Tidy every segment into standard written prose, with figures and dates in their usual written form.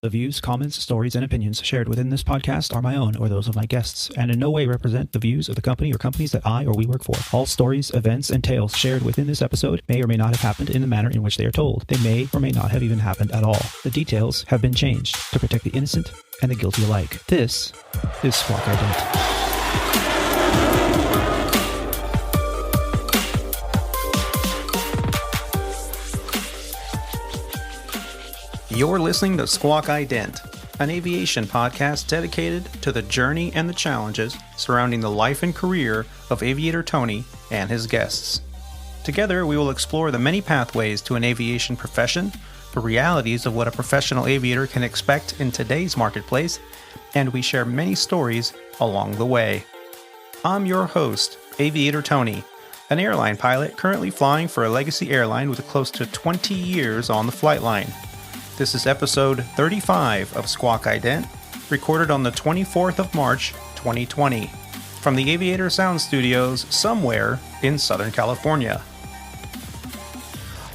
The views, comments, stories, and opinions shared within this podcast are my own or those of my guests, and in no way represent the views of the company or companies that I or we work for. All stories, events, and tales shared within this episode may or may not have happened in the manner in which they are told. They may or may not have even happened at all. The details have been changed to protect the innocent and the guilty alike. This is Squawk Ident. You're listening to Squawk Ident, an aviation podcast dedicated to the journey and the challenges surrounding the life and career of Aviator Tony and his guests. Together, we will explore the many pathways to an aviation profession, the realities of what a professional aviator can expect in today's marketplace, and we share many stories along the way. I'm your host, Aviator Tony, an airline pilot currently flying for a legacy airline with close to 20 years on the flight line. This is episode 35 of Squawk Ident, recorded on the 24th of March, 2020, from the Aviator Sound Studios somewhere in Southern California.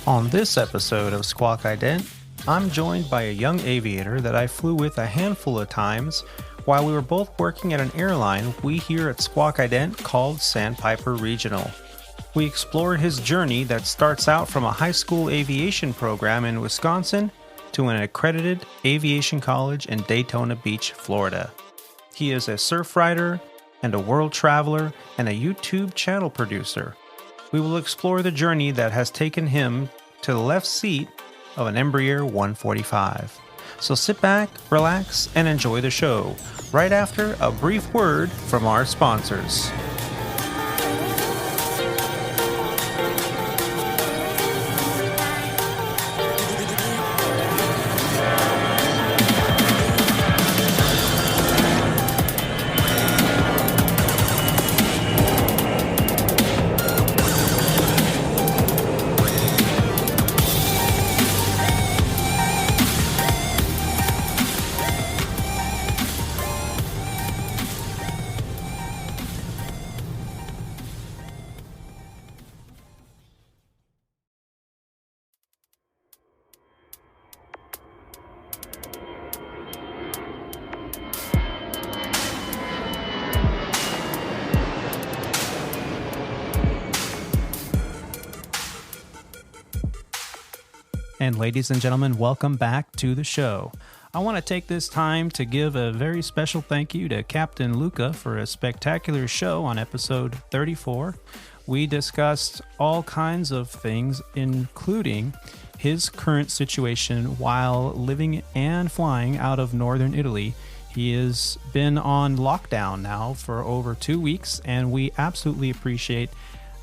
On this episode of Squawk Ident, I'm joined by a young aviator that I flew with a handful of times while we were both working at an airline we here at Squawk Ident called Sandpiper Regional. We explore his journey that starts out from a high school aviation program in Wisconsin to an accredited aviation college in Daytona Beach, Florida. He is a surf rider and a world traveler and a YouTube channel producer. We will explore the journey that has taken him to the left seat of an Embraer 145. So sit back, relax, and enjoy the show, right after a brief word from our sponsors. And ladies and gentlemen, welcome back to the show. I want to take this time to give a very special thank you to Captain Luca for a spectacular show on episode 34. We discussed all kinds of things, including his current situation while living and flying out of northern Italy. He has been on lockdown now for over 2 weeks, and we absolutely appreciate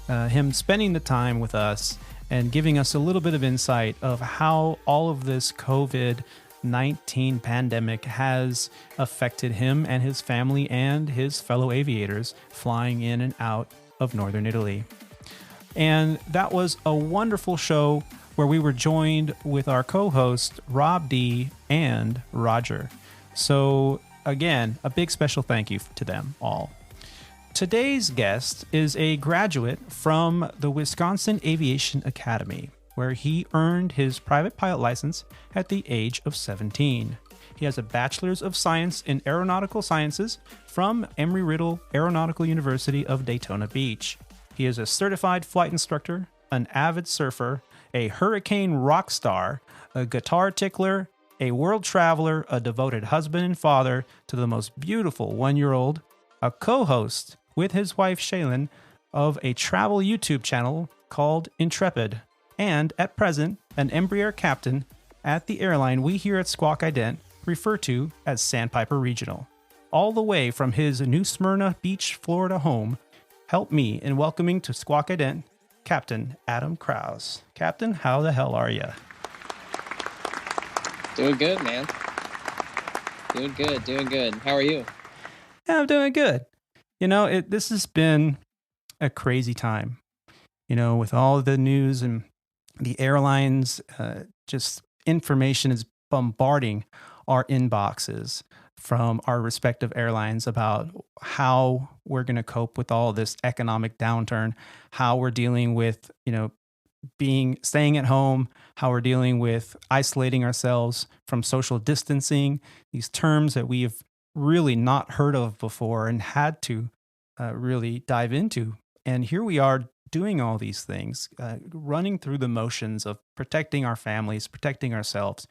him spending the time with us and giving us a little bit of insight of how all of this COVID-19 pandemic has affected him and his family and his fellow aviators flying in and out of northern Italy. And that was a wonderful show where we were joined with our co-host Rob D and Roger. So again, a big special thank you to them all. Today's guest is a graduate from the Wisconsin Aviation Academy, where he earned his private pilot license at the age of 17. He has a Bachelors of Science in Aeronautical Sciences from Emery-Riddle Aeronautical University of Daytona Beach. He is a Certified Flight Instructor, an avid surfer, a hurricane rock star, a guitar tickler, a world traveler, a devoted husband and father to the most beautiful 1-year-old, a co-host with his wife Shalyn of a travel YouTube channel called Intrepid, and at present, an Embraer Captain at the airline we here at Squawk Ident refer to as Sandpiper Regional. All the way from his New Smyrna Beach, Florida home, help me in welcoming to Squawk Ident, Captain Adam Kraus. Captain, how the hell are you? Doing good, man. Doing good. How are you? Yeah, I'm doing good. You know, this has been a crazy time, you know, with all the news and the airlines, just information is bombarding our inboxes from our respective airlines about how we're going to cope with all this economic downturn, how we're dealing with, you know, staying at home, how we're dealing with isolating ourselves from social distancing, these terms that we've really not heard of before and had to really dive into. And here we are doing all these things, running through the motions of protecting our families, protecting ourselves.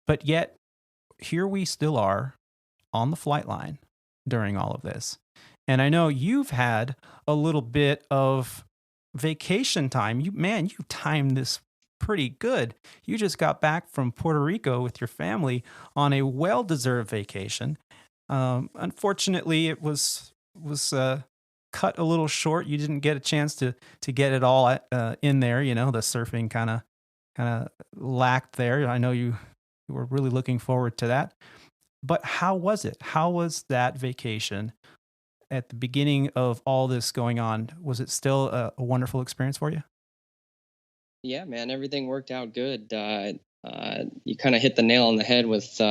But yet, here we still are on the flight line during all of this. And I know you've had a little bit of vacation time. You timed this pretty good. You just got back from Puerto Rico with your family on a well-deserved vacation. Unfortunately, it was cut a little short. You didn't get a chance to get it all in there. You know, the surfing kind of lacked there. I know you were really looking forward to that. But how was it? How was that vacation at the beginning of all this going on? Was it still a wonderful experience for you? Yeah, man, everything worked out good. You kind of hit the nail on the head with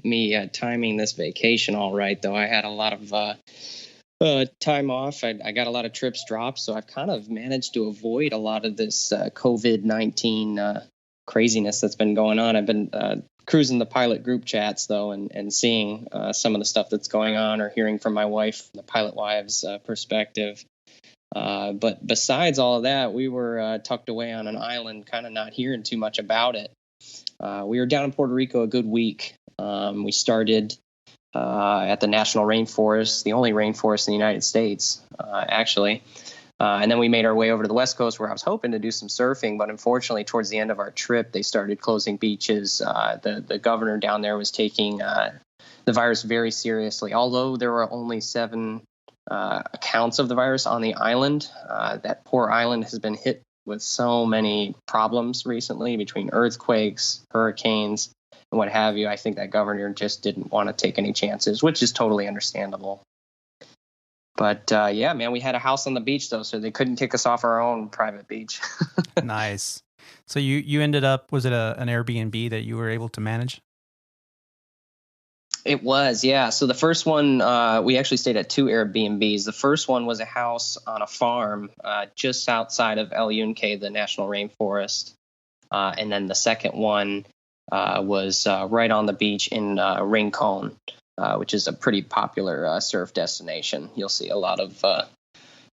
me timing this vacation all right, though. I had a lot of time off. I got a lot of trips dropped, so I've kind of managed to avoid a lot of this COVID-19 craziness that's been going on. I've been cruising the pilot group chats, though, and seeing some of the stuff that's going on, or hearing from my wife, the pilot wives' perspective. But besides all of that, we were tucked away on an island, kind of not hearing too much about it. We were down in Puerto Rico a good week. We started at the National Rainforest, the only rainforest in the United States, actually. And then we made our way over to the West Coast, where I was hoping to do some surfing. But unfortunately, towards the end of our trip, they started closing beaches. The governor down there was taking the virus very seriously. Although there were only 7 accounts of the virus on the island, that poor island has been hit with so many problems recently, between earthquakes, hurricanes, and what have you. I think that governor just didn't want to take any chances, which is totally understandable. But yeah, man, we had a house on the beach, though, so they couldn't kick us off our own private beach. Nice. So you ended up, was it an Airbnb that you were able to manage? It was, yeah. So the first one, we actually stayed at 2 Airbnbs. The first one was a house on a farm just outside of El Yunque, the national rainforest. And then the second one was right on the beach in Rincon, which is a pretty popular surf destination. You'll see a lot of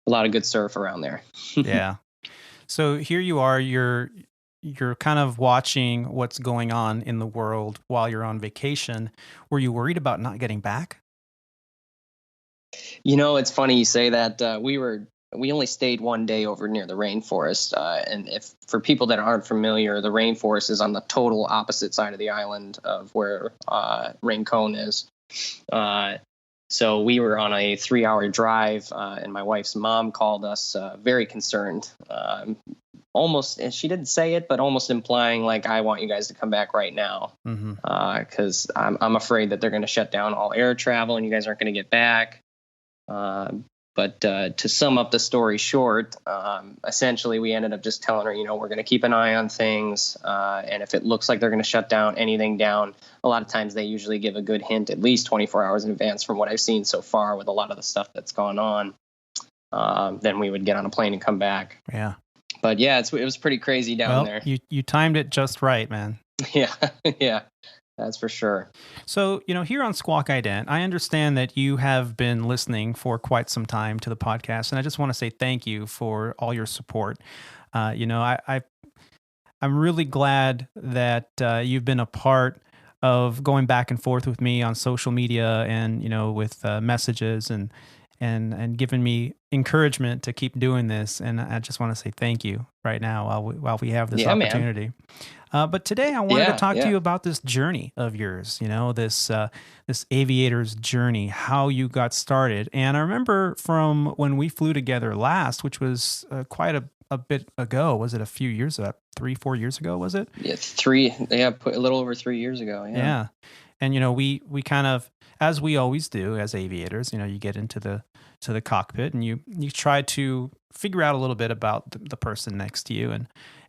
good surf around there. Yeah. So here you are, you're kind of watching what's going on in the world while you're on vacation. Were you worried about not getting back? You know, it's funny you say that. We only stayed one day over near the rainforest, and if for people that aren't familiar, the rainforest is on the total opposite side of the island of where Rincon is. So we were on a 3-hour drive, and my wife's mom called us very concerned. Almost, and she didn't say it, but almost implying like, I want you guys to come back right now, because I'm afraid that they're going to shut down all air travel and you guys aren't going to get back. But to sum up the story short, essentially we ended up just telling her, we're going to keep an eye on things, and if it looks like they're going to shut down anything down, a lot of times they usually give a good hint at least 24 hours in advance, from what I've seen so far with a lot of the stuff that's gone on. Then we would get on a plane and come back. Yeah. But yeah, it was pretty crazy down there. You timed it just right, man. Yeah, yeah, that's for sure. So, here on Squawk Ident, I understand that you have been listening for quite some time to the podcast, and I just want to say thank you for all your support. I'm really glad that you've been a part of going back and forth with me on social media and, with messages and given me encouragement to keep doing this. And I just want to say thank you right now while we have this opportunity. But today I wanted to talk to you about this journey of yours, this aviator's journey, how you got started. And I remember from when we flew together last, which was quite a bit ago. Was it a few years ago? 3-4 years ago, was it? Yeah, 3. Yeah, a little over 3 years ago. Yeah. And, we kind of, as we always do as aviators, you get into the cockpit and you try to figure out a little bit about the person next to you.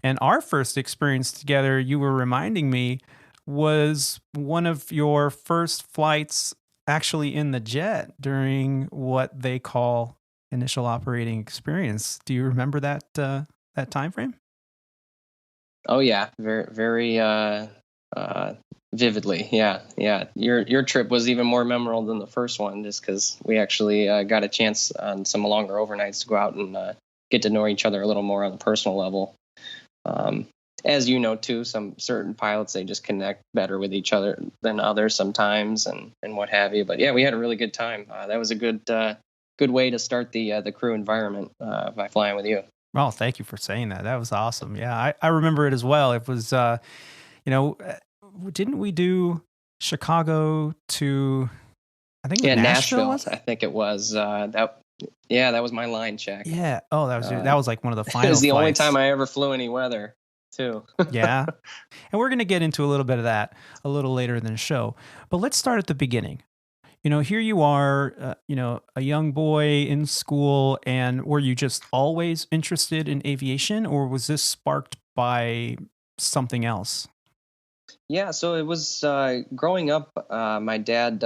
And our first experience together, you were reminding me, was one of your first flights actually in the jet during what they call initial operating experience. Do you remember that time frame? Oh yeah, very very vividly. Yeah, yeah. Your trip was even more memorable than the first one, just because we actually got a chance on some longer overnights to go out and get to know each other a little more on the personal level. Um, as you know, too, some certain pilots, they just connect better with each other than others sometimes, and what have you. But yeah, we had a really good time. That was a good way to start the crew environment by flying with you. Oh, thank you for saying that. That was awesome. Yeah, I remember it as well. It was, you know, didn't we do Chicago to, I think it was Yeah, Nashville, Nashville, was it? I think it was that. Yeah, that was my line check. Yeah. Oh, that was like one of the It was final the only time flights. I ever flew any weather, too. Yeah. And we're going to get into a little bit of that a little later in the show. But let's start at the beginning. Here you are, a young boy in school, and were you just always interested in aviation, or was this sparked by something else? Yeah, so it was growing up. My dad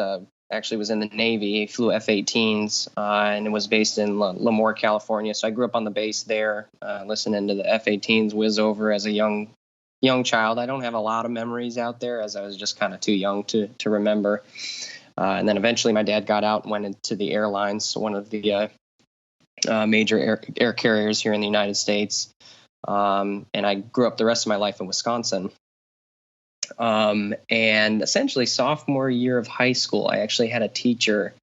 actually was in the Navy. He flew F-18s, and it was based in Lemoore, California. So I grew up on the base there, listening to the F-18s whiz over as a young child. I don't have a lot of memories out there, as I was just kind of too young to remember. And then eventually, my dad got out and went into the airlines, one of the major air carriers here in the United States. And I grew up the rest of my life in Wisconsin. And essentially, sophomore year of high school, I actually had a teacher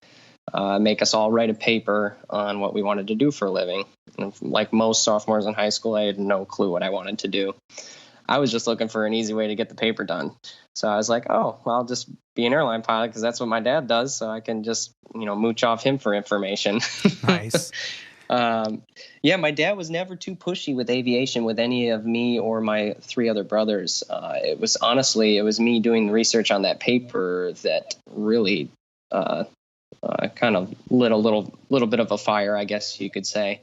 make us all write a paper on what we wanted to do for a living. And like most sophomores in high school, I had no clue what I wanted to do. I was just looking for an easy way to get the paper done. So I was like, oh, well, I'll just be an airline pilot because that's what my dad does. So I can just, mooch off him for information. Nice. Yeah, my dad was never too pushy with aviation with any of me or my three other brothers. It was me doing the research on that paper that really kind of lit a little bit of a fire, I guess you could say.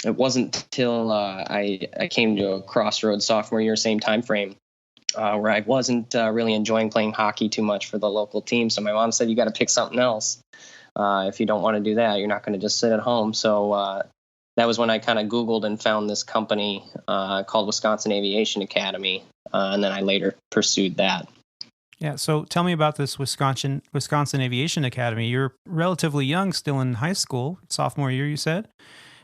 It wasn't until I came to a crossroads sophomore year, same time frame, where I wasn't really enjoying playing hockey too much for the local team. So my mom said, you got to pick something else. If you don't want to do that, you're not going to just sit at home. So that was when I kind of Googled and found this company called Wisconsin Aviation Academy. And then I later pursued that. Yeah. So tell me about this Wisconsin Aviation Academy. You're relatively young, still in high school, sophomore year, you said.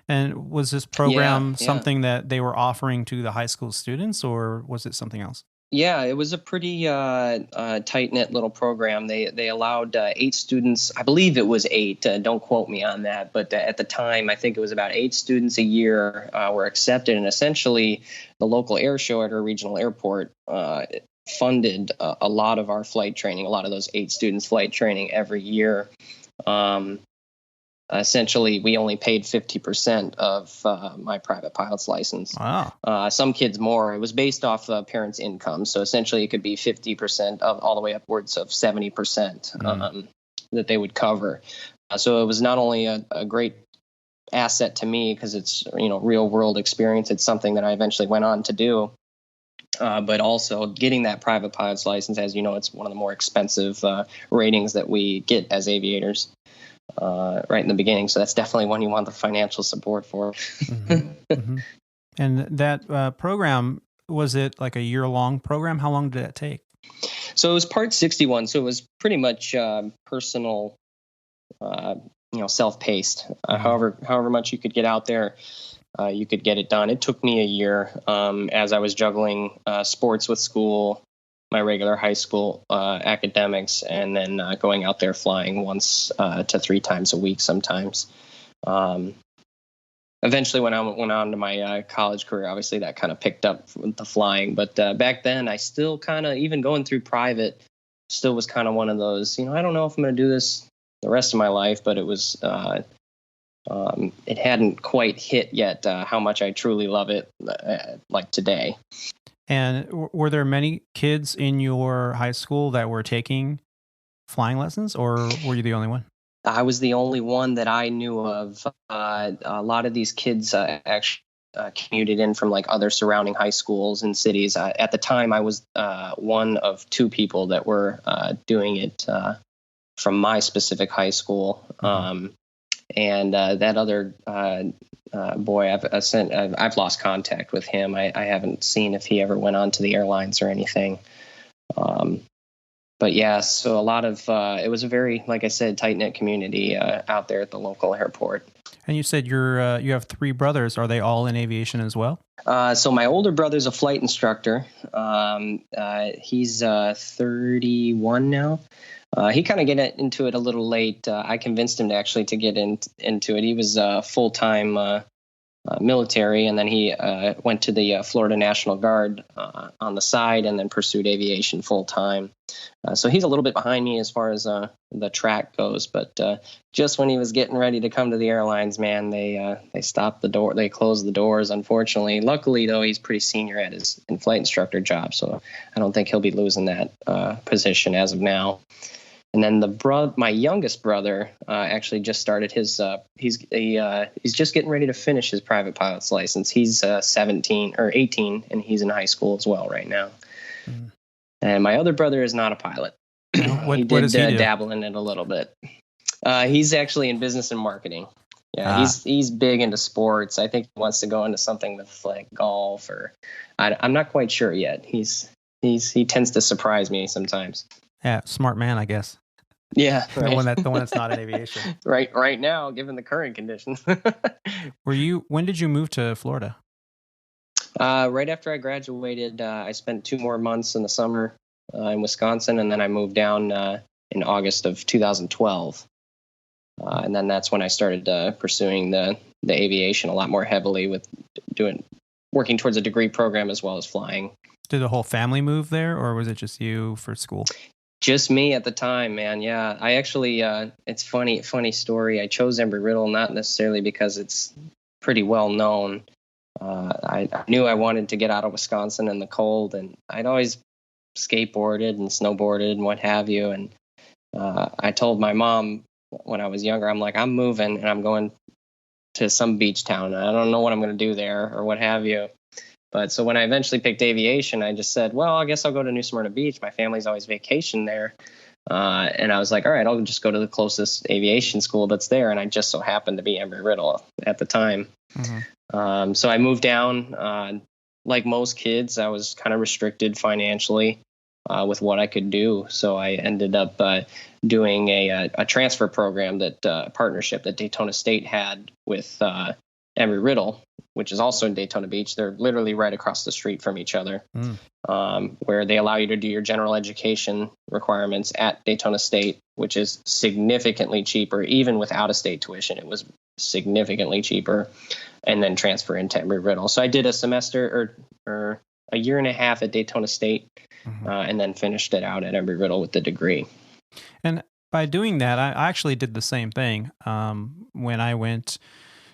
And was this program something that they were offering to the high school students, or was it something else? Yeah, it was a pretty tight-knit little program. They allowed 8 students. I believe it was 8. Don't quote me on that. But at the time, I think it was about 8 students a year were accepted. And essentially, the local air show at our regional airport funded a lot of our flight training, a lot of those 8 students' flight training every year. Essentially, we only paid 50% of my private pilot's license. Wow. Some kids more. It was based off parents' income. So essentially, it could be 50% of all the way upwards of 70% that they would cover. So it was not only a great asset to me because it's real world experience. It's something that I eventually went on to do. But also getting that private pilot's license, as you know, it's one of the more expensive ratings that we get as aviators. Right in the beginning. So that's definitely one you want the financial support for. Mm-hmm. Mm-hmm. And that program, was it like a year-long program? How long did it take? So it was part 61. So it was pretty much personal, self-paced. However much you could get out there, you could get it done. It took me a year as I was juggling sports with school, my regular high school academics, and then going out there flying once to 3 times a week sometimes. Eventually, when I went on to my college career, obviously that kind of picked up with the flying. But back then, I still kind of, even going through private, still was kind of one of those, I don't know if I'm going to do this the rest of my life, but it was, it hadn't quite hit yet how much I truly love it like today. And were there many kids in your high school that were taking flying lessons, or were you the only one? I was the only one that I knew of. A lot of these kids actually commuted in from like other surrounding high schools and cities. At the time, I was one of 2 people that were doing it from my specific high school. And that other boy, I've lost contact with him. I haven't seen if he ever went on to the airlines or anything. But yeah, so a lot of it was a very, like I said, tight knit community out there at the local airport. And you said you have three brothers. Are they all in aviation as well? So my older brother's a flight instructor. He's 31 now. He kind of get into it a little late. I convinced him to get into it. He was full-time military, and then he went to the Florida National Guard on the side, and then pursued aviation full-time. So he's a little bit behind me as far as the track goes, but just when he was getting ready to come to the airlines, man, they stopped the door. They closed the doors, unfortunately. Luckily, though, he's pretty senior at his flight instructor job, so I don't think he'll be losing that position as of now. And then my youngest brother actually just started his. He's just getting ready to finish his private pilot's license. He's 17 or 18, and he's in high school as well right now. Mm. And my other brother is not a pilot. What does he do? Dabble in it a little bit. He's actually in business and marketing. Yeah, he's big into sports. I think he wants to go into something with like golf, or I'm not quite sure yet. He tends to surprise me sometimes. Yeah, smart man, I guess. Yeah, right. the one that's not in aviation. Right now, given the current conditions. When did you move to Florida? Right after I graduated, I spent 2 more months in the summer in Wisconsin, and then I moved down in August of 2012. And then that's when I started pursuing the aviation a lot more heavily, with working towards a degree program as well as flying. Did the whole family move there, or was it just you for school? Just me at the time, man. Yeah, I actually, it's funny story. I chose Emery-Riddle not necessarily because it's pretty well known. I knew I wanted to get out of Wisconsin in the cold, and I'd always skateboarded and snowboarded and what have you. And I told my mom when I was younger, I'm like, I'm moving and I'm going to some beach town. I don't know what I'm going to do there or what have you. But so when I eventually picked aviation, I just said, well, I guess I'll go to New Smyrna Beach. My family's always vacation there. And I was like, all right, I'll just go to the closest aviation school that's there. And I just so happened to be Emery-Riddle at the time. Mm-hmm. So I moved down. Like most kids, I was kind of restricted financially with what I could do. So I ended up doing a transfer program, partnership that Daytona State had with Emery-Riddle, which is also in Daytona Beach. They're literally right across the street from each other, where they allow you to do your general education requirements at Daytona State, which is significantly cheaper. Even with out-of-state tuition, it was significantly cheaper, and then transfer into Emery-Riddle. So I did a semester or a year and a half at Daytona State, and then finished it out at Emery-Riddle with the degree. And by doing that, I actually did the same thing when I went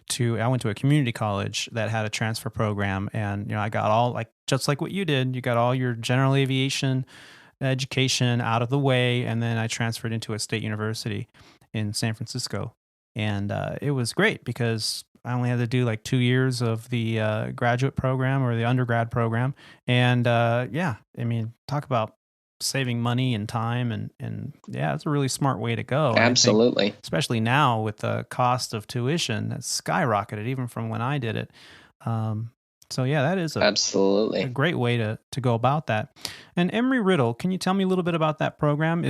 to a community college that had a transfer program, and I got all just like what you did. You got all your general aviation education out of the way, and then I transferred into a state university in San Francisco, and it was great because I only had to do 2 years of the graduate program or the undergrad program, and talk about saving money and time, and yeah, it's a really smart way to go. Absolutely. Think, especially now with the cost of tuition that's skyrocketed even from when I did it. So yeah, that is absolutely a great way to go about that. And Emery-Riddle, can you tell me a little bit about that program?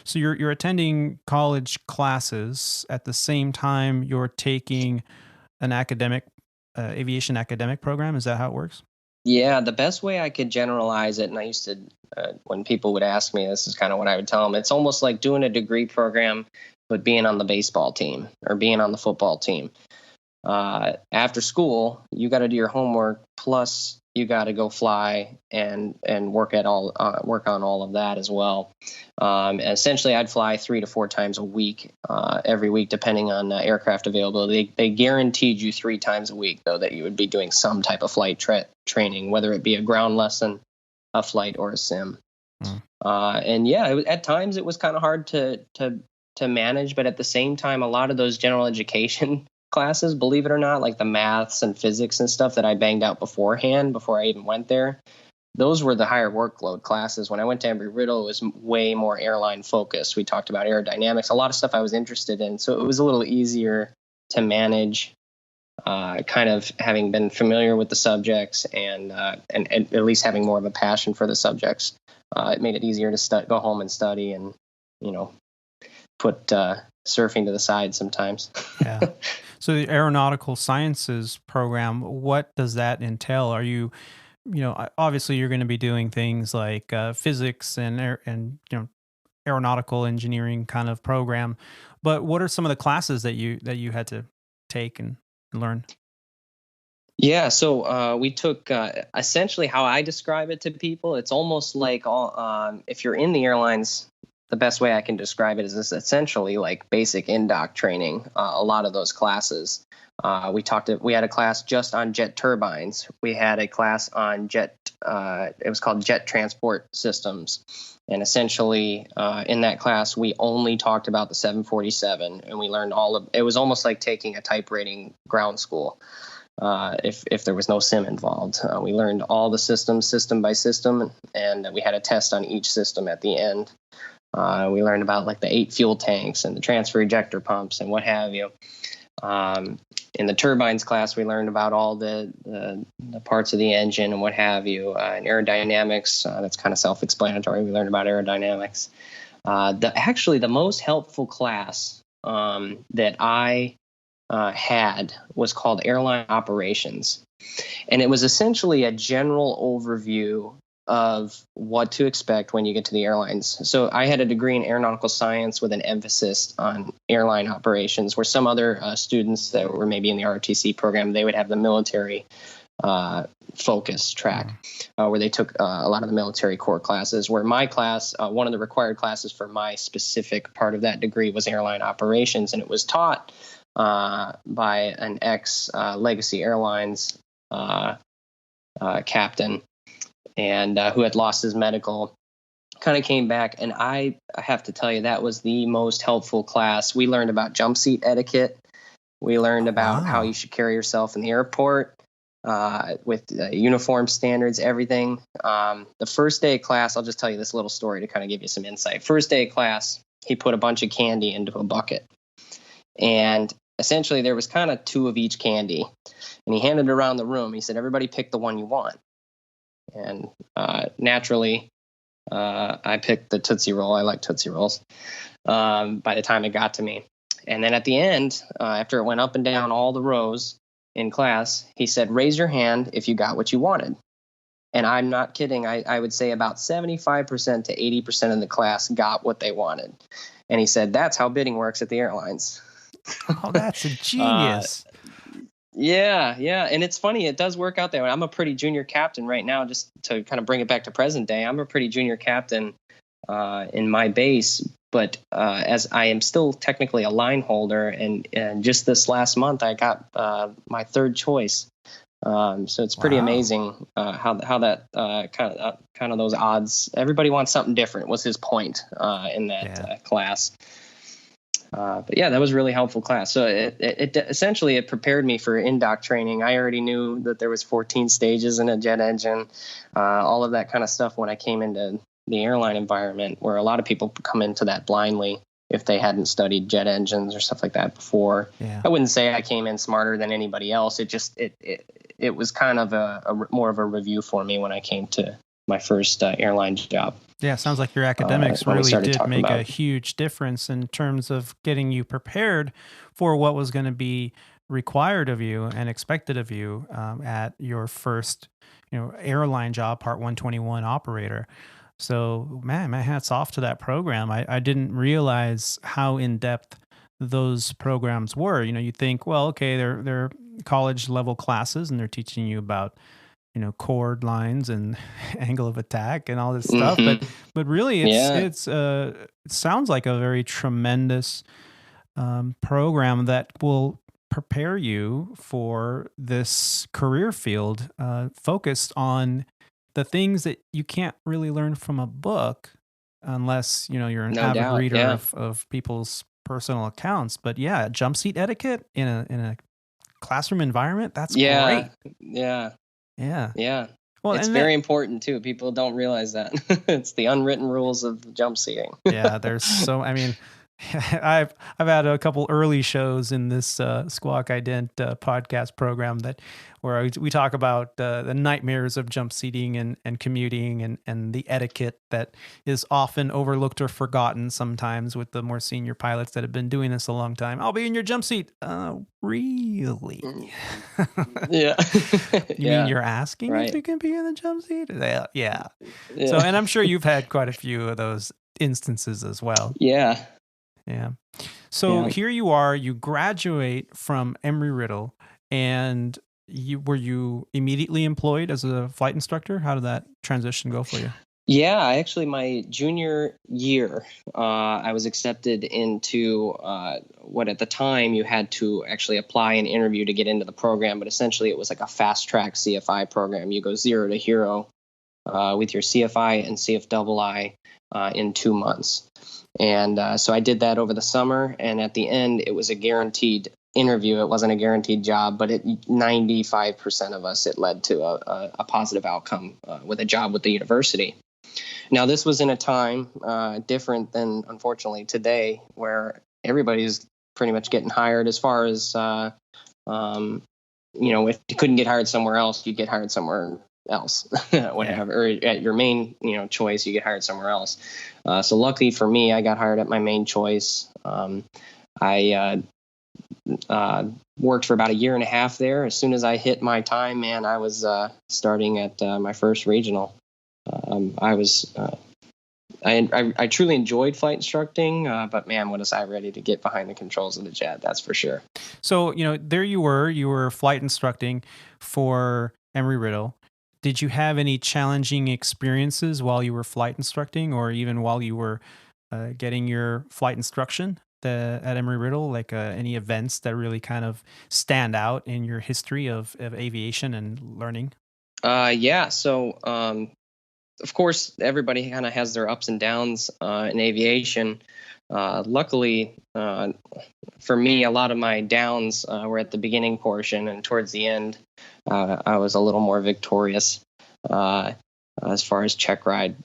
So you're attending college classes at the same time you're taking an aviation academic program? Is that how it works? Yeah, the best way I could generalize it, and I used to, when people would ask me, this is kind of what I would tell them. It's almost like doing a degree program, but being on the baseball team or being on the football team. After school, you got to do your homework, plus you got to go fly and work on all of that as well. And essentially, I'd fly 3 to 4 times a week, every week, depending on aircraft availability. They guaranteed you 3 times a week, though, that you would be doing some type of flight training, whether it be a ground lesson, a flight, or a sim. And yeah, at times it was kind of hard to manage, but at the same time, a lot of those general education classes, believe it or not, like the maths and physics and stuff that I banged out beforehand before I even went there, those were the higher workload classes. When I went to Embry-Riddle, it was way more airline focused. We talked about aerodynamics, a lot of stuff I was interested in. So it was a little easier to manage, kind of having been familiar with the subjects and at least having more of a passion for the subjects. It made it easier to go home and study and, put surfing to the side sometimes. Yeah. So the Aeronautical Sciences program, what does that entail? Are you, obviously you're going to be doing things like physics and aeronautical engineering kind of program, but what are some of the classes that you had to take and learn? Yeah, so we took essentially how I describe it to people. It's almost like if you're in the airlines, the best way I can describe it is this essentially like basic in-dock training. A lot of those classes. We had a class just on jet turbines. We had a class on jet. It was called jet transport systems. And essentially, in that class, we only talked about the 747, and we learned it was almost like taking a type rating ground school. If there was no sim involved, we learned all the systems, system by system, and we had a test on each system at the end. We learned about like the 8 fuel tanks and the transfer ejector pumps and what have you. In the turbines class, we learned about all the parts of the engine and what have you. In aerodynamics, that's kind of self-explanatory. We learned about aerodynamics. The most helpful class that I had was called Airline Operations. And it was essentially a general overview of what to expect when you get to the airlines. So I had a degree in aeronautical science with an emphasis on airline operations, where some other students that were maybe in the ROTC program, they would have the military focus track, where they took a lot of the military core classes, where my class, one of the required classes for my specific part of that degree was airline operations. And it was taught by an ex-Legacy Airlines captain, and who had lost his medical, kind of came back. And I have to tell you, that was the most helpful class. We learned about jump seat etiquette. We learned about how you should carry yourself in the airport with uniform standards, everything. The first day of class, I'll just tell you this little story to kind of give you some insight. First day of class, he put a bunch of candy into a bucket. And essentially there was kind of 2 of each candy. And he handed it around the room. He said, everybody pick the one you want. And naturally, I picked the Tootsie Roll. I like Tootsie Rolls by the time it got to me. And then at the end, after it went up and down all the rows in class, he said, raise your hand if you got what you wanted. And I'm not kidding. I would say about 75% to 80% of the class got what they wanted. And he said, that's how bidding works at the airlines. Oh, that's a genius. Yeah. And it's funny. It does work out that way. I'm a pretty junior captain right now, just to kind of bring it back to present day. I'm a pretty junior captain in my base, but as I am still technically a line holder, and just this last month, I got my 3rd choice. So it's pretty amazing how that kind of those odds. Everybody wants something different, was his point in that class. But yeah, that was a really helpful class. So it essentially prepared me for in-dock training. I already knew that there was 14 stages in a jet engine, all of that kind of stuff when I came into the airline environment, where a lot of people come into that blindly if they hadn't studied jet engines or stuff like that before. Yeah. I wouldn't say I came in smarter than anybody else. It was kind of a more of a review for me when I came to my first airline job. Yeah, sounds like your academics really did make a huge difference in terms of getting you prepared for what was going to be required of you and expected of you at your first, airline job, Part 121 operator. So, man, my hat's off to that program. I didn't realize how in-depth those programs were. You think, well, okay, they're college level classes and they're teaching you about chord lines and angle of attack and all this stuff. But really it sounds like a very tremendous program that will prepare you for this career field focused on the things that you can't really learn from a book unless, you're an avid reader of people's personal accounts. But yeah, jump seat etiquette in a classroom environment, that's great. Yeah. Well, it's very important too. People don't realize that. It's the unwritten rules of jump seating. Yeah, there's I've had a couple early shows in this Squawk Ident podcast program that where we talk about the nightmares of jump seating and commuting and the etiquette that is often overlooked or forgotten sometimes with the more senior pilots that have been doing this a long time. I'll be in your jump seat. Really? Yeah. You mean you're asking if you can be in the jump seat? Yeah. So, and I'm sure you've had quite a few of those instances as well. Yeah. Yeah. So here you are, you graduate from Emery-Riddle, and were you immediately employed as a flight instructor? How did that transition go for you? Yeah, actually, my junior year, I was accepted into what at the time you had to actually apply and interview to get into the program, but essentially it was like a fast track CFI program. You go 0 to hero with your CFI and CFII in 2 months. And so I did that over the summer, and at the end, it was a guaranteed interview. It wasn't a guaranteed job, but 95% of us, it led to a positive outcome with a job with the university. Now, this was in a time different than, unfortunately, today, where everybody's pretty much getting hired as far as, if you couldn't get hired somewhere else, you'd get hired somewhere else, whatever, or at your main, choice, you get hired somewhere else. So luckily for me, I got hired at my main choice. I worked for about 1.5 years there. As soon as I hit my time, man, I was starting at my first regional. I truly enjoyed flight instructing, but man, was I ready to get behind the controls of the jet, that's for sure. So, there you were flight instructing for Emery-Riddle. Did you have any challenging experiences while you were flight instructing, or even while you were getting your flight instruction at Emery-Riddle? Like any events that really kind of stand out in your history of aviation and learning? Yeah. So, of course, everybody kind of has their ups and downs in aviation. Luckily, for me, a lot of my downs were at the beginning portion, and towards the end, I was a little more victorious as far as check ride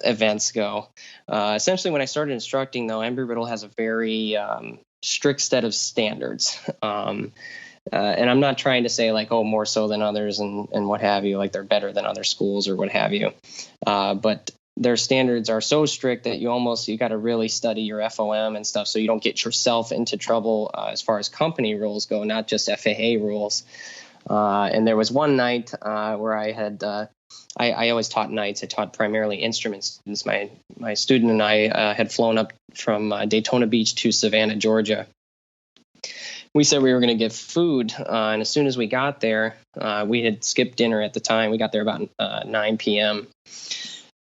events go. Essentially, when I started instructing, though, Embry-Riddle has a very strict set of standards. And I'm not trying to say like, oh, more so than others and what have you, like they're better than other schools or what have you. But their standards are so strict that you got to really study your FOM and stuff so you don't get yourself into trouble as far as company rules go, not just FAA rules. And there was one night where I had I always taught nights. I taught primarily instrument students. My student and I had flown up from Daytona Beach to Savannah, Georgia. We said we were going to get food, and as soon as we got there, we had skipped dinner at the time. We got there about 9 p.m.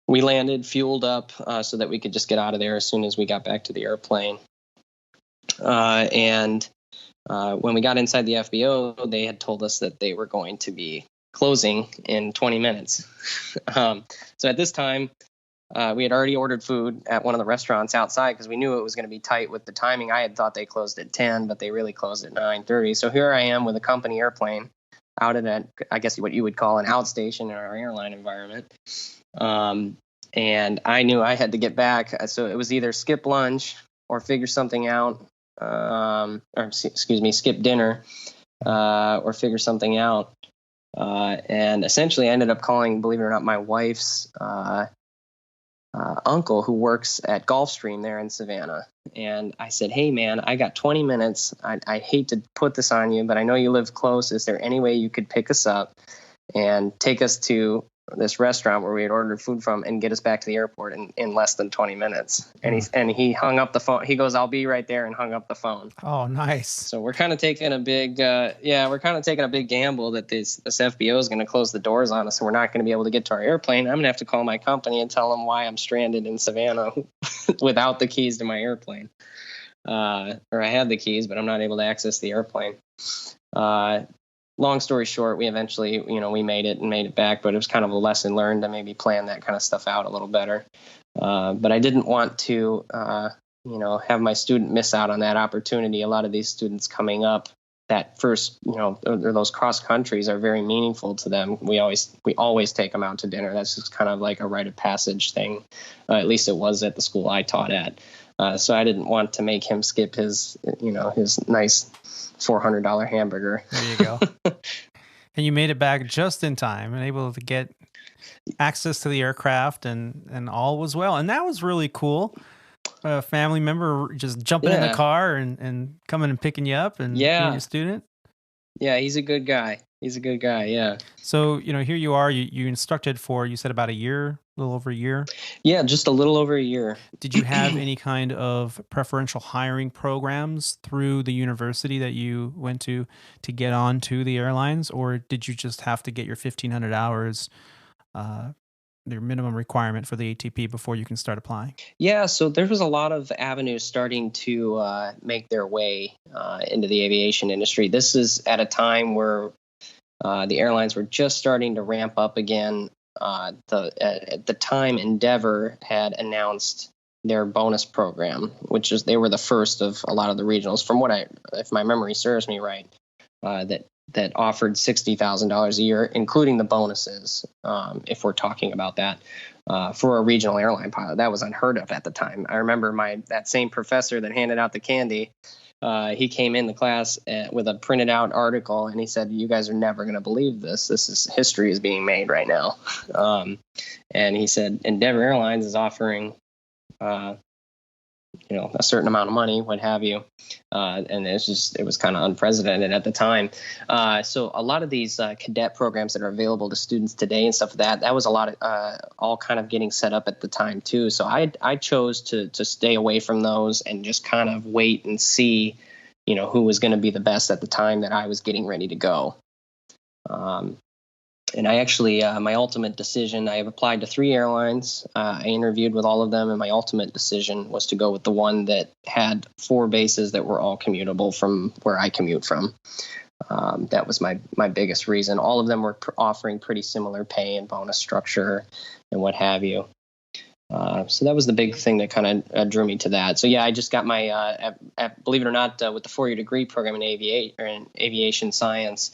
We landed, fueled up so that we could just get out of there as soon as we got back to the airplane. And when we got inside the FBO, they had told us that they were going to be closing in 20 minutes. So at this time, we had already ordered food at one of the restaurants outside because we knew it was going to be tight with the timing. I had thought they closed at 10, but they really closed at 9:30. So here I am with a company airplane out at, I guess what you would call an outstation in our airline environment. And I knew I had to get back. So it was either skip lunch or figure something out, skip dinner or figure something out. And essentially I ended up calling, believe it or not, my wife's uncle who works at Gulfstream there in Savannah. And I said, hey, man, I got 20 minutes. I hate to put this on you, but I know you live close. Is there any way you could pick us up and take us to this restaurant where we had ordered food from and get us back to the airport in less than 20 minutes? And he hung up the phone. He goes, I'll be right there, and hung up the phone. Oh, nice. So we're kind of taking a big, gamble that this FBO is going to close the doors on us, and we're not going to be able to get to our airplane. I'm going to have to call my company and tell them why I'm stranded in Savannah without the keys to my airplane. Or I had the keys, but I'm not able to access the airplane. Long story short, we eventually, we made it back, but it was kind of a lesson learned to maybe plan that kind of stuff out a little better. But I didn't want to, have my student miss out on that opportunity. A lot of these students coming up that first, or those cross countries are very meaningful to them. We always take them out to dinner. That's just kind of like a rite of passage thing. At least it was at the school I taught at. So I didn't want to make him skip his nice $400 hamburger. There you go. And you made it back just in time and able to get access to the aircraft, and all was well. And that was really cool. A family member just jumping in the car and coming and picking you up and being a student. Yeah, he's a good guy. Yeah. So, here you are, you instructed for, you said about a year, a little over a year? Yeah, just a little over a year. Did you have any kind of preferential hiring programs through the university that you went to get on to the airlines? Or did you just have to get your 1,500 hours, their minimum requirement for the ATP before you can start applying? Yeah, so there was a lot of avenues starting to make their way into the aviation industry. This is at a time where the airlines were just starting to ramp up again. At the time, Endeavor had announced their bonus program, which is they were the first of a lot of the regionals, from if my memory serves me right, that offered $60,000 a year, including the bonuses, if we're talking about that, for a regional airline pilot. That was unheard of at the time. I remember that same professor that handed out the candy, he came in the class with a printed out article, and he said, "You guys are never going to believe this. History is being made right now." And he said, Endeavor Airlines is offering a certain amount of money, what have you. And it was kind of unprecedented at the time. So a lot of these cadet programs that are available to students today and stuff like that was a lot of all kind of getting set up at the time too. So I chose to stay away from those and just kind of wait and see, who was going to be the best at the time that I was getting ready to go. And I actually, my ultimate decision, I have applied to 3 airlines. I interviewed with all of them, and my ultimate decision was to go with the one that had 4 bases that were all commutable from where I commute from. That was my biggest reason. All of them were offering pretty similar pay and bonus structure and what have you. So that was the big thing that kind of drew me to that. So yeah, I just got my, believe it or not, with the 4-year degree program in aviation science,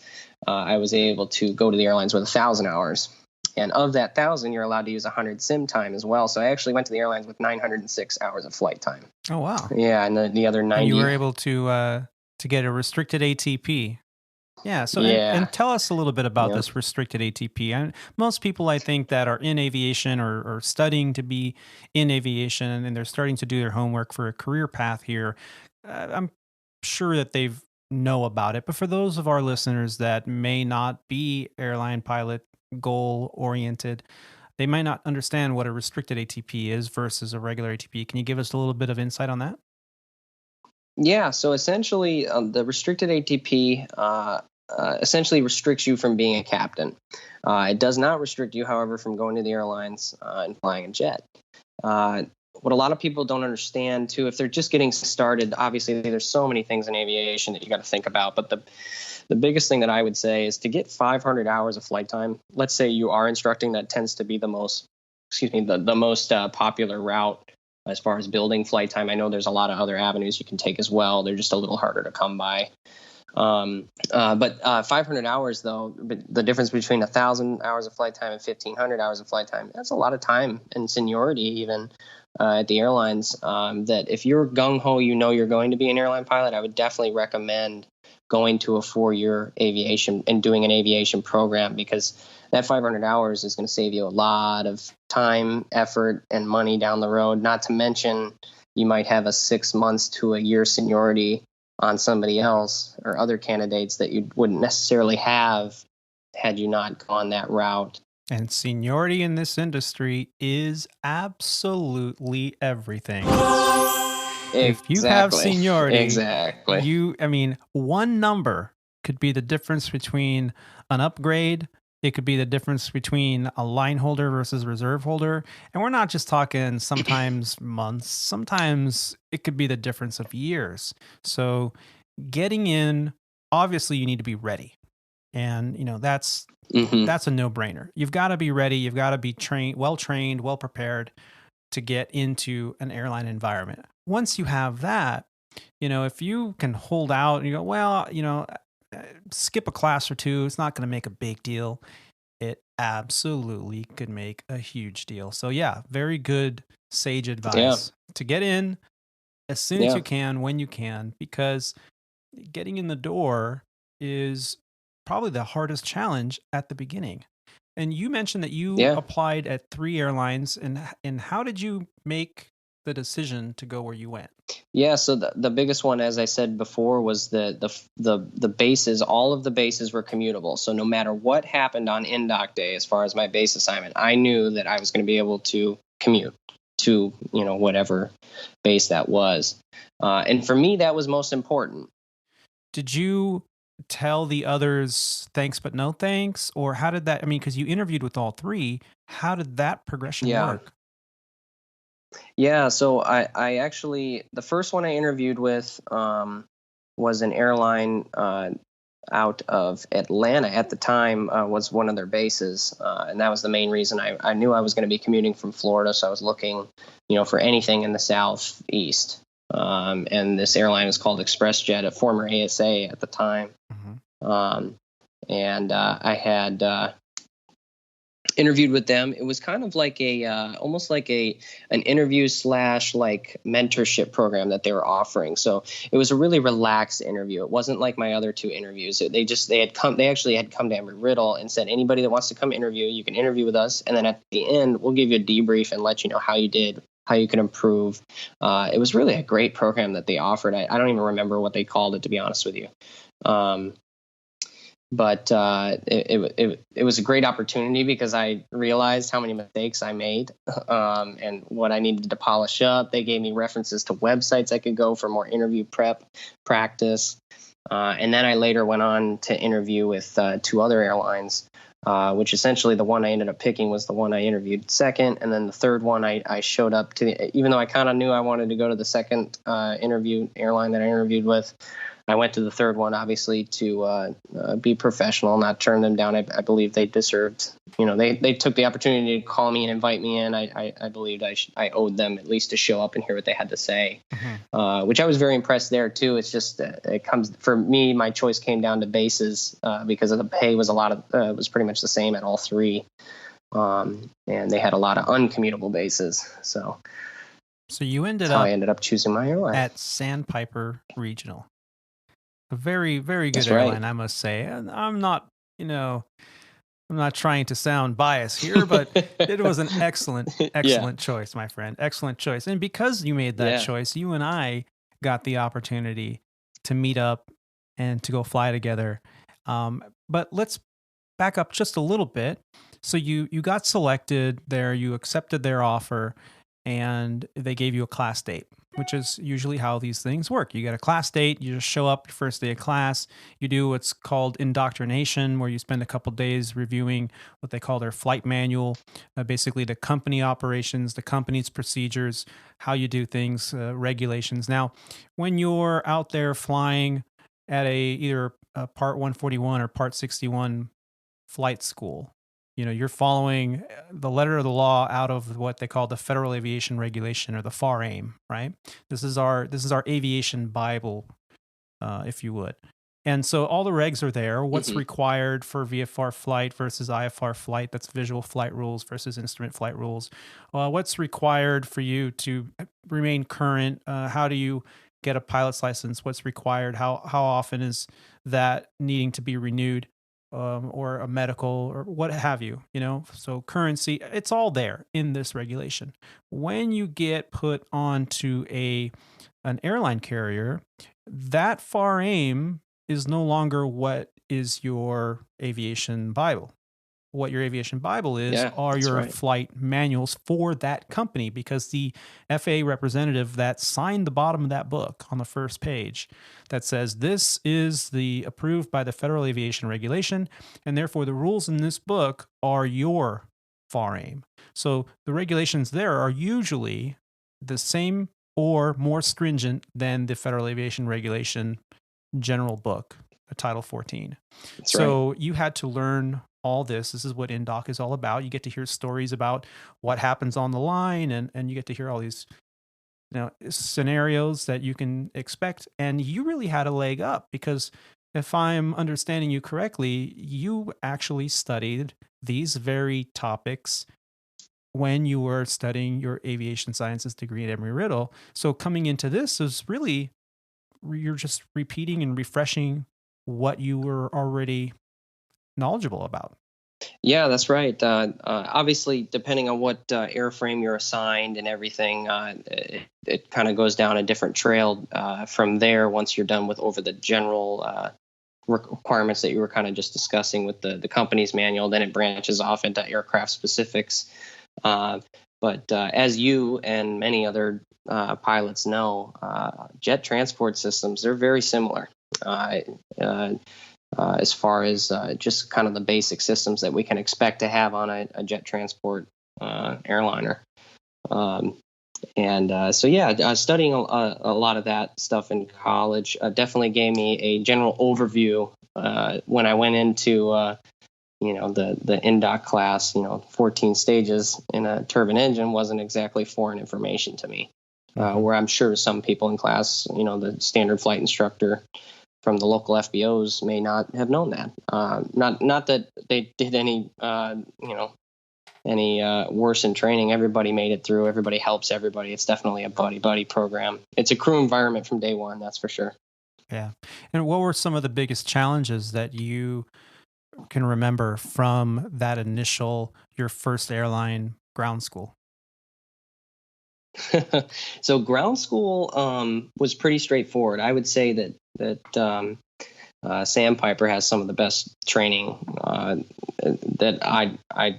I was able to go to the airlines with 1,000 hours. And of that 1,000, you're allowed to use 100 sim time as well. So I actually went to the airlines with 906 hours of flight time. Oh, wow. Yeah, and the other 90. And you were able to get a restricted ATP. Yeah. So, and tell us a little bit about this restricted ATP. And most people, I think, that are in aviation or studying to be in aviation, and they're starting to do their homework for a career path here, I'm sure that they've know about it. But for those of our listeners that may not be airline pilot goal oriented, they might not understand what a restricted ATP is versus a regular ATP. Can you give us a little bit of insight on that? Yeah, so essentially the restricted ATP essentially restricts you from being a captain. It does not restrict you, however, from going to the airlines and flying a jet. What a lot of people don't understand, too, if they're just getting started, obviously there's so many things in aviation that you got to think about. But the biggest thing that I would say is to get 500 hours of flight time. Let's say you are instructing, that tends to be the most popular route as far as building flight time. I know there's a lot of other avenues you can take as well. They're just a little harder to come by. But 500 hours, though, the difference between 1,000 hours of flight time and 1,500 hours of flight time, that's a lot of time and seniority even at the airlines. That if you're gung-ho, you're going to be an airline pilot, I would definitely recommend going to a 4-year aviation and doing an aviation program, because that 500 hours is going to save you a lot of time, effort, and money down the road. Not to mention, you might have a 6 months to a year seniority on somebody else or other candidates that you wouldn't necessarily have had you not gone that route. And seniority in this industry is absolutely everything. If you have seniority, one number could be the difference between an upgrade. It could be the difference between a line holder versus reserve holder. And we're not just talking sometimes months. Sometimes it could be the difference of years. So getting in, obviously you need to be ready. And, that's a no-brainer. You've got to be ready. You've got to be trained, well prepared to get into an airline environment. Once you have that, if you can hold out and you go, well, skip a class or two. It's not going to make a big deal. It absolutely could make a huge deal. So yeah, very good sage advice to get in as soon as you can, when you can, because getting in the door is probably the hardest challenge at the beginning. And you mentioned that you applied at 3 airlines, and how did you make the decision to go where you went? Yeah, so the biggest one, as I said before, was the bases. All of the bases were commutable. So no matter what happened on in-dock day, as far as my base assignment, I knew that I was going to be able to commute to whatever base that was. And for me, that was most important. Did you tell the others thanks but no thanks, or how did that? I mean, because you interviewed with all 3, how did that progression work? Yeah, so I actually, the first one I interviewed with was an airline out of Atlanta at the time, was one of their bases. And that was the main reason I knew I was going to be commuting from Florida. So I was looking, for anything in the Southeast. And this airline was called ExpressJet, a former ASA at the time. And I had interviewed with them. It was kind of like almost like an interview / like mentorship program that they were offering. So it was a really relaxed interview. It wasn't like my other 2 interviews. They actually had come to Emery-Riddle and said, anybody that wants to come interview, you can interview with us. And then at the end, we'll give you a debrief and let you know how you did, how you can improve. It was really a great program that they offered. I don't even remember what they called it, to be honest with you. But it was a great opportunity because I realized how many mistakes I made and what I needed to polish up. They gave me references to websites I could go for more interview prep practice. And then I later went on to interview with 2 other airlines, which essentially the one I ended up picking was the one I interviewed second. And then the third one I showed up to, even though I kind of knew I wanted to go to the second interview airline that I interviewed with. I went to the third one, obviously, to be professional, not turn them down. I believe they deserved, they took the opportunity to call me and invite me in. I believed I owed them at least to show up and hear what they had to say, which I was very impressed there, too. It's just, for me, my choice came down to bases because of the pay was was pretty much the same at all 3. And they had a lot of uncommutable bases. So you I ended up choosing my airline at Sandpiper Regional. A very, very good airline, I must say. And I'm not trying to sound biased here, but it was an excellent choice, my friend. Excellent choice. And because you made that choice, you and I got the opportunity to meet up and to go fly together. But let's back up just a little bit. So you got selected there, you accepted their offer, and they gave you a class date, which is usually how these things work. You get a class date, you just show up your first day of class, you do what's called indoctrination, where you spend a couple days reviewing what they call their flight manual, basically the company operations, the company's procedures, how you do things, regulations. Now, when you're out there flying at either a Part 141 or Part 61 flight school, you're following the letter of the law out of what they call the Federal Aviation Regulation, or the FAR-AIM, right? This is our aviation Bible, if you would. And so all the regs are there. What's required for VFR flight versus IFR flight? That's visual flight rules versus instrument flight rules. What's required for you to remain current? How do you get a pilot's license? What's required? How often is that needing to be renewed? Or a medical or what have you, so currency, it's all there in this regulation. When you get put onto an airline carrier, that FAR-AIM is no longer what is your aviation Bible. What your aviation Bible is are your flight manuals for that company, because the FAA representative that signed the bottom of that book on the first page that says this is the approved by the Federal Aviation Regulation, and therefore the rules in this book are your FAR-AIM. So the regulations there are usually the same or more stringent than the Federal Aviation Regulation general book, Title 14. So you had to learn all this. This is what INDOC is all about. You get to hear stories about what happens on the line, and you get to hear all these scenarios that you can expect. And you really had a leg up because if I'm understanding you correctly, you actually studied these very topics when you were studying your aviation sciences degree at Emery-Riddle. So coming into this is really, you're just repeating and refreshing what you were already knowledgeable about. Yeah, that's right. Obviously, depending on what airframe you're assigned and everything, it kind of goes down a different trail from there once you're done with over the general requirements that you were kind of just discussing with the company's manual. Then it branches off into aircraft specifics. But as you and many other pilots know, jet transport systems, they're very similar. As far as just kind of the basic systems that we can expect to have on a jet transport airliner. Studying a lot of that stuff in college definitely gave me a general overview when I went into the NDOC class. 14 stages in a turbine engine wasn't exactly foreign information to me. Where I'm sure some people in class, the standard flight instructor from the local FBOs may not have known that. Not that they did any worse in training. Everybody made it through. Everybody helps everybody. It's definitely a buddy program. It's a crew environment from day one, that's for sure. Yeah. And what were some of the biggest challenges that you can remember from that your first airline ground school? So ground school was pretty straightforward. I would say that Sandpiper has some of the best training that I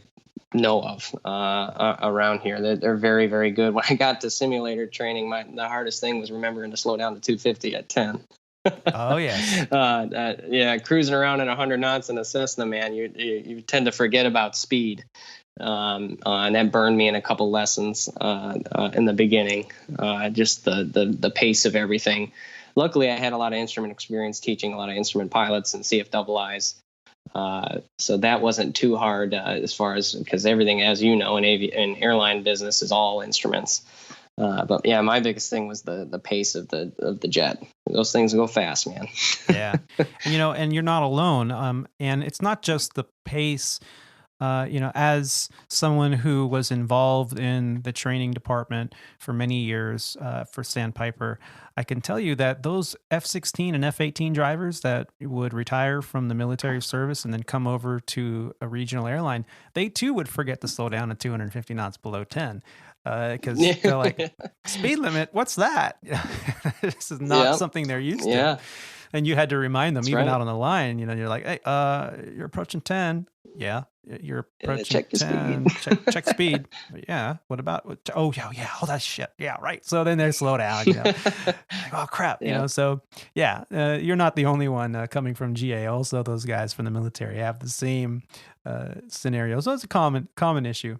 know of around here. They're very, very good. When I got to simulator training, the hardest thing was remembering to slow down to 250 at 10. Oh, yes. Cruising around at 100 knots in a Cessna, man, you tend to forget about speed. And that burned me in a couple lessons in the beginning, just the pace of everything. Luckily, I had a lot of instrument experience teaching a lot of instrument pilots and CFIIs. So that wasn't too hard as far as, because everything, as you know, in airline business is all instruments. But yeah, my biggest thing was the pace of the jet. Those things go fast, man. Yeah. And you're not alone. And it's not just the pace. As someone who was involved in the training department for many years for Sandpiper, I can tell you that those F-16 and F-18 drivers that would retire from the military service and then come over to a regional airline, they too would forget to slow down at 250 knots below 10. Because they're like, speed limit, what's that? This is not something they're used to. And you had to remind them, out on the line, you're like, hey, you're approaching 10. Yeah, you're approaching check 10. Check speed. Yeah, what about, oh, yeah, all that shit. Yeah, right. So then they slow down, like, oh, crap. So you're not the only one coming from GA. Also, those guys from the military have the same scenario. So it's a common issue.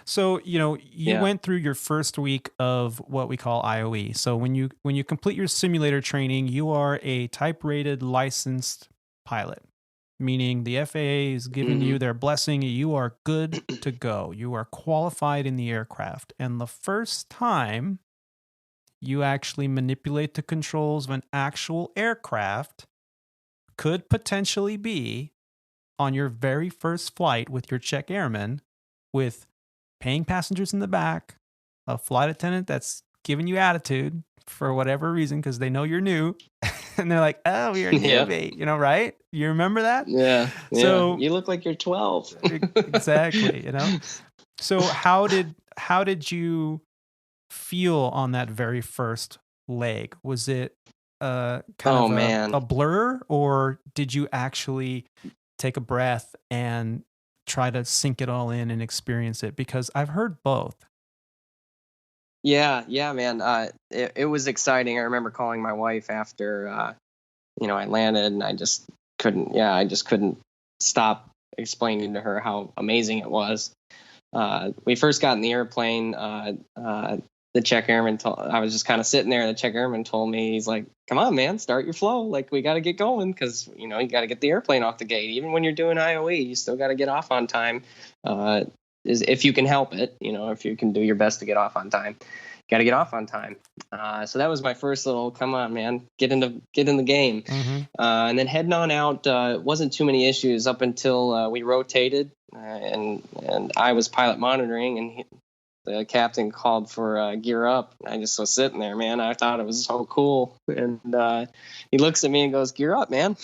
So, you went through your first week of what we call IOE. So when you complete your simulator training, you are a type-rated licensed pilot, meaning the FAA is giving you their blessing. You are good to go. You are qualified in the aircraft. And the first time you actually manipulate the controls of an actual aircraft could potentially be on your very first flight with your check airman, with paying passengers in the back, a flight attendant that's giving you attitude for whatever reason because they know you're new. And they're like, oh, you're a newbie, right? You remember that? Yeah. So you look like you're 12. Exactly. So how did you feel on that very first leg? Was it a blur, or did you actually take a breath and try to sink it all in and experience it? Because I've heard both. Yeah, man. It was exciting. I remember calling my wife after, I landed, and I just couldn't stop explaining to her how amazing it was. We first got in the airplane. The check airman I was just kind of sitting there. The check airman told me, he's like, come on, man, start your flow. Like, we got to get going because, you got to get the airplane off the gate. Even when you're doing IOE, you still got to get off on time. If you can help it, if you can do your best to get off on time. got to get off on time. So that was my first little, come on, man, get in the game. Mm-hmm. And then heading on out, wasn't too many issues up until we rotated, and I was pilot monitoring, and the captain called for gear up. I just was sitting there, man. I thought it was so cool. And he looks at me and goes, gear up, man.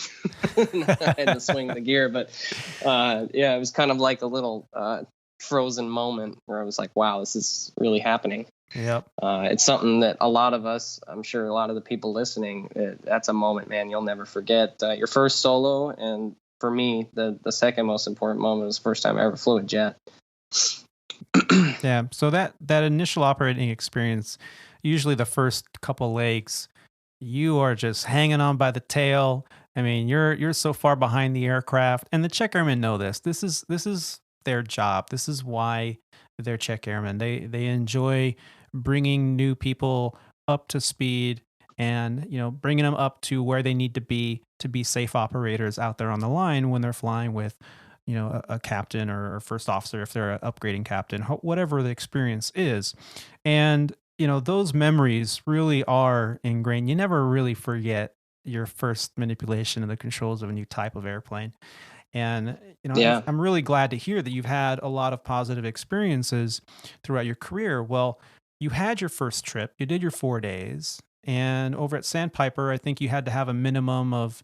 And I had to swing the gear. But yeah, it was kind of like a little frozen moment where I was like, wow, this is really happening. Yep. It's something that a lot of us, I'm sure a lot of the people listening, that's a moment, man, you'll never forget. Your first solo. And for me, the second most important moment was the first time I ever flew a jet. Yeah. So that initial operating experience, usually the first couple legs, you are just hanging on by the tail. I mean, you're so far behind the aircraft, and the check airmen know this. This is their job. This is why they're check airmen. They enjoy bringing new people up to speed and, bringing them up to where they need to be safe operators out there on the line when they're flying with, a captain or first officer, if they're an upgrading captain, whatever the experience is. And, those memories really are ingrained. You never really forget your first manipulation of the controls of a new type of airplane. And, Yeah. I'm really glad to hear that you've had a lot of positive experiences throughout your career. Well, you had your first trip, you did your 4 days, and over at Sandpiper, I think you had to have a minimum of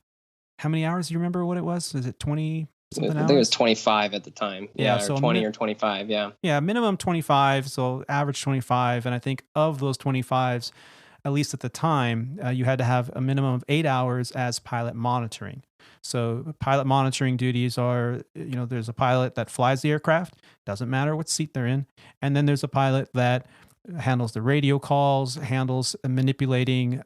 how many hours? Do you remember what it was? Is it 20 something hours? I think it was 25 at the time. Yeah, or so 20 or 25. Yeah. Yeah, minimum 25, so average 25. And I think of those 25s, at least at the time, you had to have a minimum of 8 hours as pilot monitoring. So pilot monitoring duties are, there's a pilot that flies the aircraft, doesn't matter what seat they're in. And then there's a pilot that handles the radio calls, handles manipulating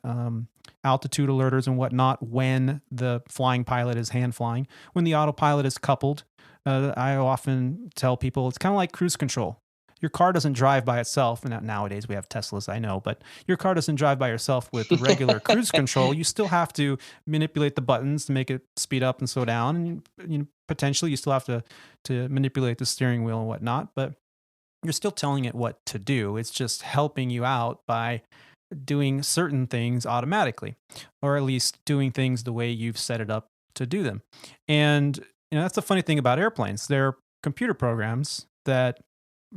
altitude alerters and whatnot when the flying pilot is hand flying. When the autopilot is coupled, I often tell people it's kind of like cruise control. Your car doesn't drive by itself. And nowadays we have Teslas, I know, but your car doesn't drive by yourself with regular cruise control. You still have to manipulate the buttons to make it speed up and slow down. And potentially you still have to manipulate the steering wheel and whatnot, but you're still telling it what to do. It's just helping you out by doing certain things automatically, or at least doing things the way you've set it up to do them. And that's the funny thing about airplanes. They're computer programs that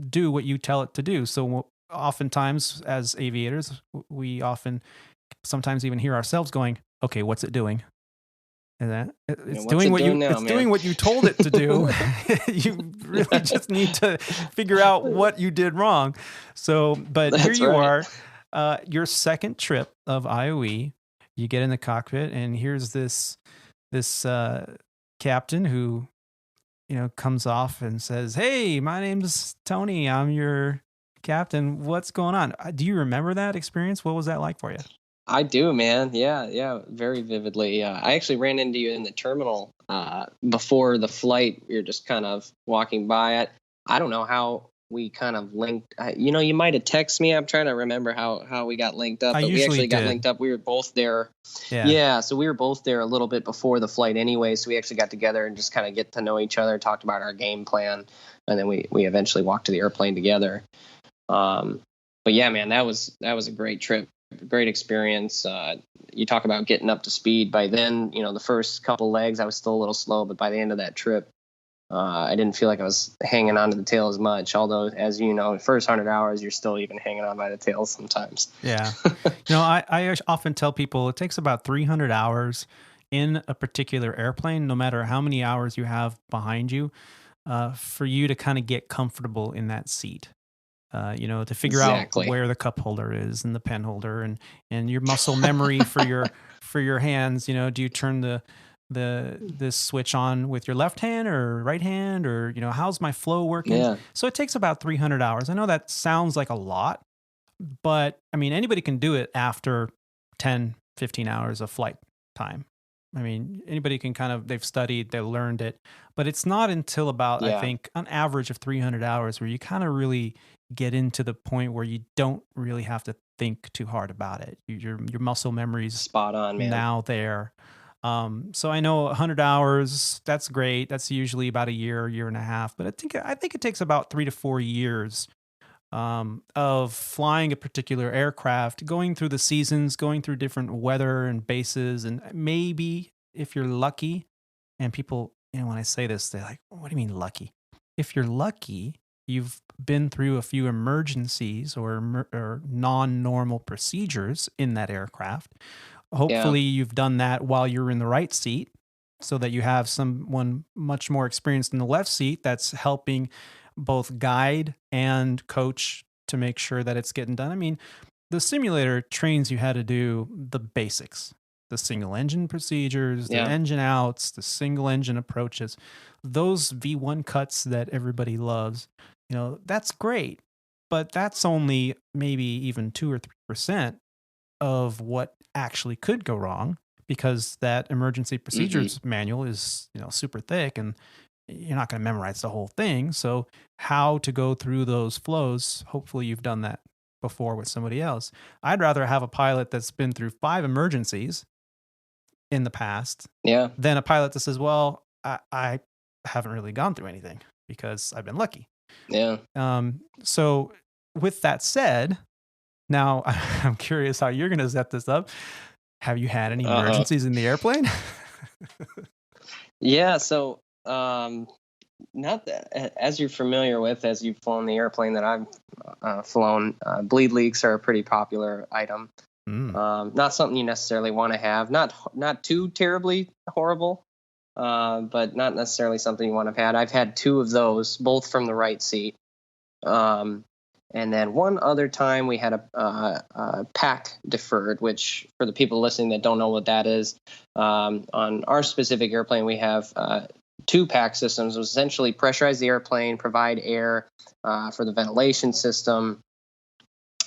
do what you tell it to do. So oftentimes as aviators, we sometimes even hear ourselves going, okay, what's it doing? And that it's doing doing what you told it to do. You really just need to figure out what you did wrong. So, but here you are, your second trip of IOE, you get in the cockpit and here's this captain who, comes off and says, "Hey, my name's Tony. I'm your captain. What's going on?" Do you remember that experience? What was that like for you? I do, man. Yeah, very vividly. I actually ran into you in the terminal before the flight. We were just kind of walking by it. I don't know how we kind of linked. You might have texted me. I'm trying to remember how we got linked up. But we actually got linked up. We were both there. Yeah, so we were both there a little bit before the flight anyway. So we actually got together and just kind of get to know each other, talked about our game plan, and then we eventually walked to the airplane together. But yeah, man, that was a great trip. Great experience. You talk about getting up to speed. By then, the first couple legs, I was still a little slow, but by the end of that trip, I didn't feel like I was hanging on to the tail as much. Although, as you know, the first 100 hours, you're still even hanging on by the tail sometimes. Yeah. I often tell people it takes about 300 hours in a particular airplane, no matter how many hours you have behind you, for you to kind of get comfortable in that seat. To figure out where the cup holder is and the pen holder and your muscle memory for your hands. Do you turn this switch on with your left hand or right hand, or how's my flow working? Yeah. So it takes about 300 hours. I know that sounds like a lot, but I mean, anybody can do it after 10, 15 hours of flight time. I mean, anybody can they've studied, they learned it, but it's not until about, I think, an average of 300 hours where you kind of really get into the point where you don't really have to think too hard about it. Your muscle memory's spot on, man. Now there. So I know 100 hours, that's great. That's usually about a year and a half, but I think it takes about 3 to 4 years of flying a particular aircraft, going through the seasons, going through different weather and bases, and maybe if you're lucky, and people, when I say this, they're like, "What do you mean lucky?" If you're lucky, you've been through a few emergencies or non-normal procedures in that aircraft. Yeah. Hopefully, you've done that while you're in the right seat, so that you have someone much more experienced in the left seat that's helping both guide and coach to make sure that it's getting done. I mean, the simulator trains you how to do the basics, the single engine procedures, the Yeah. engine outs, the single engine approaches, those V1 cuts that everybody loves. That's great, but that's only maybe even 2 or 3% of what actually could go wrong, because that emergency procedures manual is, super thick, and you're not going to memorize the whole thing. So how to go through those flows, hopefully you've done that before with somebody else. I'd rather have a pilot that's been through 5 emergencies in the past Yeah. than a pilot that says, well, I haven't really gone through anything because I've been lucky. Yeah. So with that said, now I'm curious how you're going to set this up. Have you had any emergencies in the airplane? Yeah. So, not that, as you're familiar with, as you've flown the airplane that I've flown, bleed leaks are a pretty popular item. Not something you necessarily want to have. Not too terribly horrible, but not necessarily something you want to have had. I've had 2 of those, both from the right seat. And then one other time we had a pack deferred, which for the people listening that don't know what that is, on our specific airplane, we have 2 pack systems, which essentially pressurize the airplane, provide air for the ventilation system,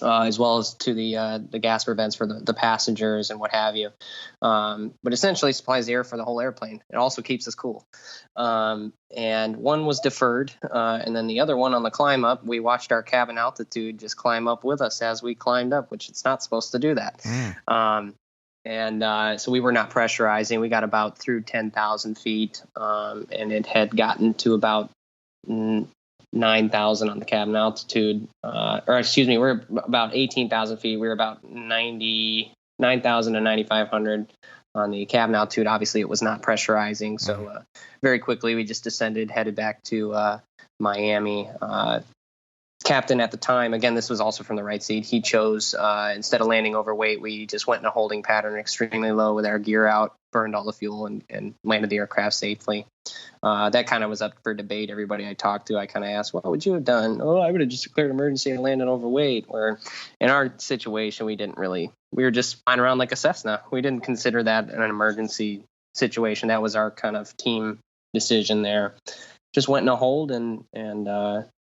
as well as to the gas prevents for the passengers and what have you. But essentially supplies air for the whole airplane. It also keeps us cool. And one was deferred, and then the other one on the climb up, we watched our cabin altitude just climb up with us as we climbed up, which it's not supposed to do that. So we were not pressurizing. We got about through 10,000 feet, and it had gotten to about 9,000 on the cabin altitude, we're about 18,000 feet. We were about 99,000 to 9,500 on the cabin altitude. Obviously, it was not pressurizing. So very quickly, we just descended, headed back to Miami. Captain at the time, again, this was also from the right seat. He chose, instead of landing overweight, we just went in a holding pattern extremely low with our gear out, burned all the fuel, and landed the aircraft safely. That kind of was up for debate. Everybody I talked to, I kind of asked, what would you have done? Oh, I would have just declared emergency and landed overweight. Where in our situation, we were just flying around like a Cessna. We didn't consider that an emergency situation. That was our kind of team decision there. Just went in a hold and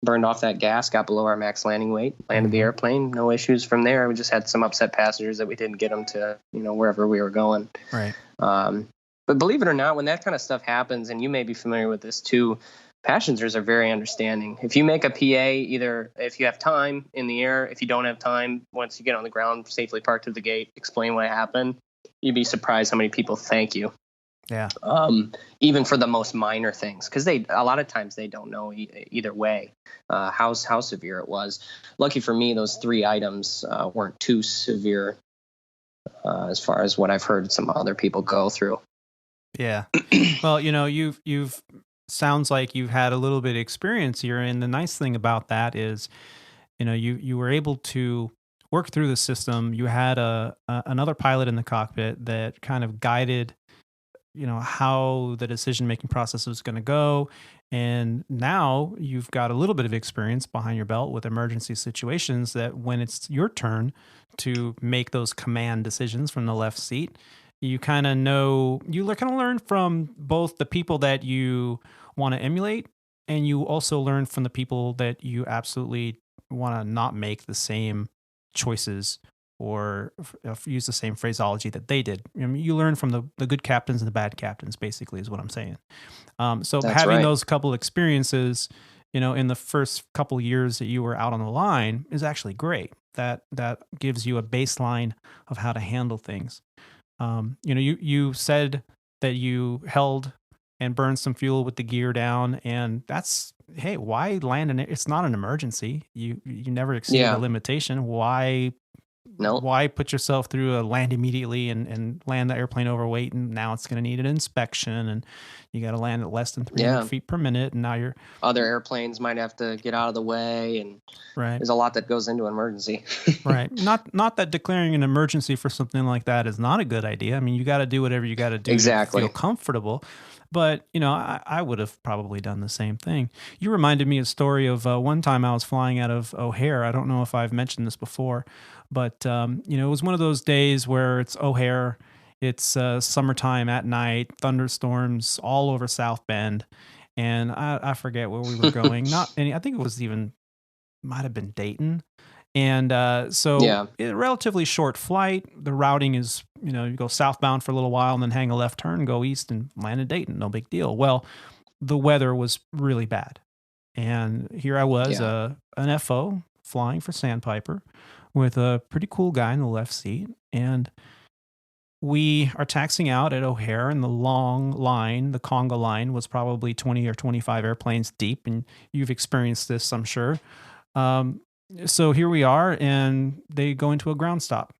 burned off that gas, got below our max landing weight, landed the airplane, no issues from there. We just had some upset passengers that we didn't get them to, wherever we were going. Right. But believe it or not, when that kind of stuff happens, and you may be familiar with this too, passengers are very understanding. If you make a PA, either if you have time in the air, if you don't have time, once you get on the ground, safely parked at the gate, explain what happened, you'd be surprised how many people thank you. Yeah. Even for the most minor things, because a lot of times they don't know either way how severe it was. Lucky for me, those 3 items weren't too severe as far as what I've heard some other people go through. Yeah. Well, you've sounds like you've had a little bit of experience here, and the nice thing about that is, you were able to work through the system. You had another pilot in the cockpit that kind of guided how the decision-making process was going to go. And now you've got a little bit of experience behind your belt with emergency situations, that when it's your turn to make those command decisions from the left seat, you kind of know, you kind of learn from both the people that you want to emulate, and you also learn from the people that you absolutely want to not make the same choices or use the same phraseology that they did. You learn from the good captains and the bad captains, basically, is what I'm saying. So That's having right. those couple experiences, in the first couple years that you were out on the line is actually great. That gives you a baseline of how to handle things. You said that you held and burned some fuel with the gear down, and that's hey, why land it's not an emergency. You never exceeded a Yeah. limitation. No. Why put yourself through a land immediately and land the airplane overweight, and now it's going to need an inspection, and you got to land at less than 300 Yeah. feet per minute, and now you're Other airplanes might have to get out of the way, and right. there's a lot that goes into an emergency. Right. Not that declaring an emergency for something like that is not a good idea. I mean, you got to do whatever you got to do Exactly. to feel comfortable. But, you know, I would have probably done the same thing. You reminded me a story of one time I was flying out of O'Hare. I don't know if I've mentioned this before, but, you know, it was one of those days where it's O'Hare, it's summertime at night, thunderstorms all over South Bend. And I forget where we were going. Not any, I think it was even, might have been Dayton. And so relatively short flight. The routing is, you know, you go southbound for a little while and then hang a left turn, go east and land in Dayton. No big deal. Well, the weather was really bad. And here I was, an FO flying for Sandpiper with a pretty cool guy in the left seat. And we are taxiing out at O'Hare, and the long line, the conga line, was probably 20 or 25 airplanes deep. And you've experienced this, I'm sure. So here we are, and they go into a ground stop,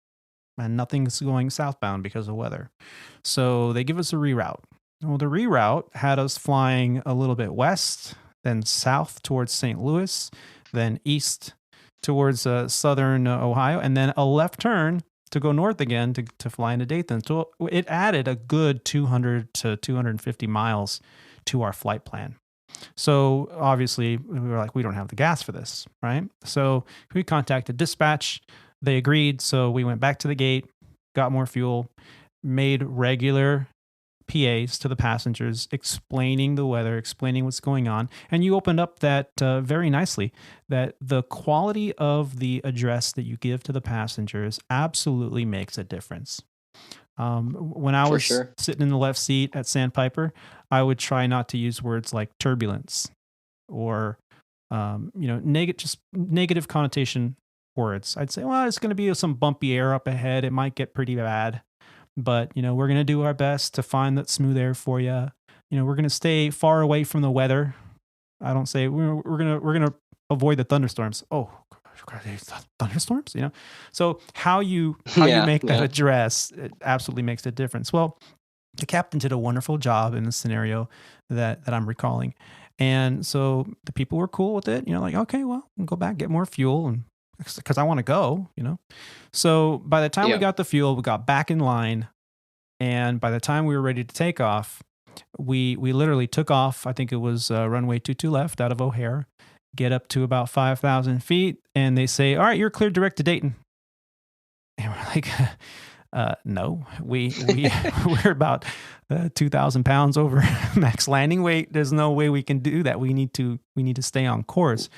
and nothing's going southbound because of weather. So they give us a reroute. Well, the reroute had us flying a little bit west, then south towards St. Louis, then east towards southern Ohio, and then a left turn to go north again to fly into Dayton. So it added a good 200 to 250 miles to our flight plan. So obviously we were like, we don't have the gas for this, right? So we contacted dispatch. They agreed. So we went back to the gate, got more fuel, made regular PAs to the passengers, explaining the weather, explaining what's going on. And you opened up that very nicely, that the quality of the address that you give to the passengers absolutely makes a difference. When I was sitting in the left seat at Sandpiper, I would try not to use words like turbulence or, you know, just negative connotation words. I'd say, well, it's going to be some bumpy air up ahead. It might get pretty bad, but, you know, we're going to do our best to find that smooth air for you. You know, we're going to stay far away from the weather. I don't say we're going to avoid the thunderstorms. Oh, thunderstorms, you know? So how you make that address, it absolutely makes a difference. Well, the captain did a wonderful job in the scenario that I'm recalling. And so the people were cool with it, you know, like, okay, well, we'll go back, get more fuel, and because I want to go, you know? So by the time we got the fuel, we got back in line. And by the time we were ready to take off, we literally took off. I think it was runway 22 left out of O'Hare, get up to about 5,000 feet. And they say, all right, you're cleared direct to Dayton. And we're like, no, we're about 2,000 pounds over max landing weight. There's no way we can do that. We need to stay on course.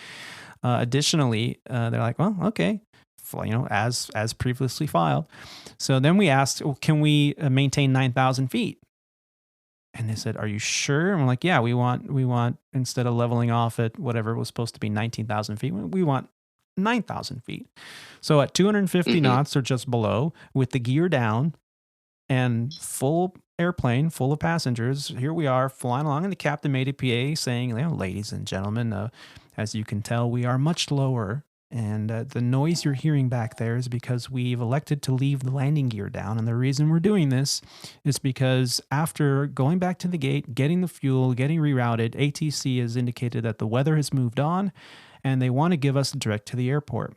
Additionally, they're like, well, okay, you know, as previously filed. So then we asked, well, can we maintain 9,000 feet? And they said, are you sure? And we're like, yeah, we want, instead of leveling off at whatever was supposed to be 19,000 feet, we want 9,000 feet. So at 250 knots or just below, with the gear down and full airplane full of passengers, here we are flying along, and the captain made a PA saying, you know, ladies and gentlemen, as you can tell, we are much lower. And the noise you're hearing back there is because we've elected to leave the landing gear down. And the reason we're doing this is because after going back to the gate, getting the fuel, getting rerouted, ATC has indicated that the weather has moved on and they want to give us direct to the airport.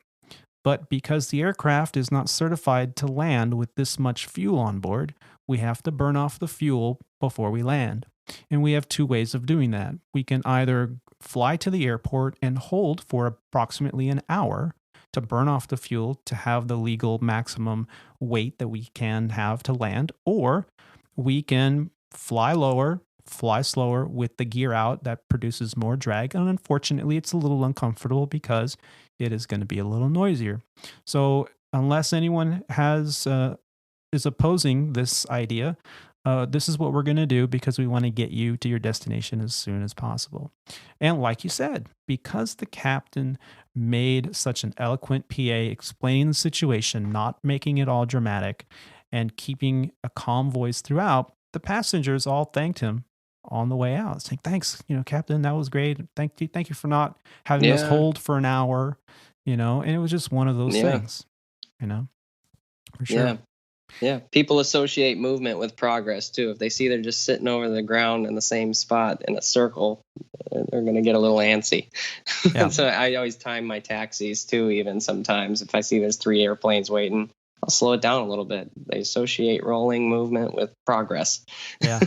But because the aircraft is not certified to land with this much fuel on board, we have to burn off the fuel before we land. And we have two ways of doing that. We can either fly to the airport and hold for approximately an hour to burn off the fuel to have the legal maximum weight that we can have to land, or we can fly lower, fly slower with the gear out that produces more drag. And unfortunately, it's a little uncomfortable because it is going to be a little noisier. So unless anyone is opposing this idea, this is what we're going to do because we want to get you to your destination as soon as possible. And like you said, because the captain made such an eloquent PA explaining the situation, not making it all dramatic, and keeping a calm voice throughout, the passengers all thanked him on the way out. It's like, thanks, Captain, that was great. Thank you for not having us Yeah. hold for an hour, and it was just one of those Yeah. things, for sure. Yeah. Yeah. People associate movement with progress too. If they see they're just sitting over the ground in the same spot in a circle, they're going to get a little antsy. Yeah. So I always time my taxis too, even sometimes if I see there's 3 airplanes waiting, I'll slow it down a little bit. They associate rolling movement with progress. Yeah,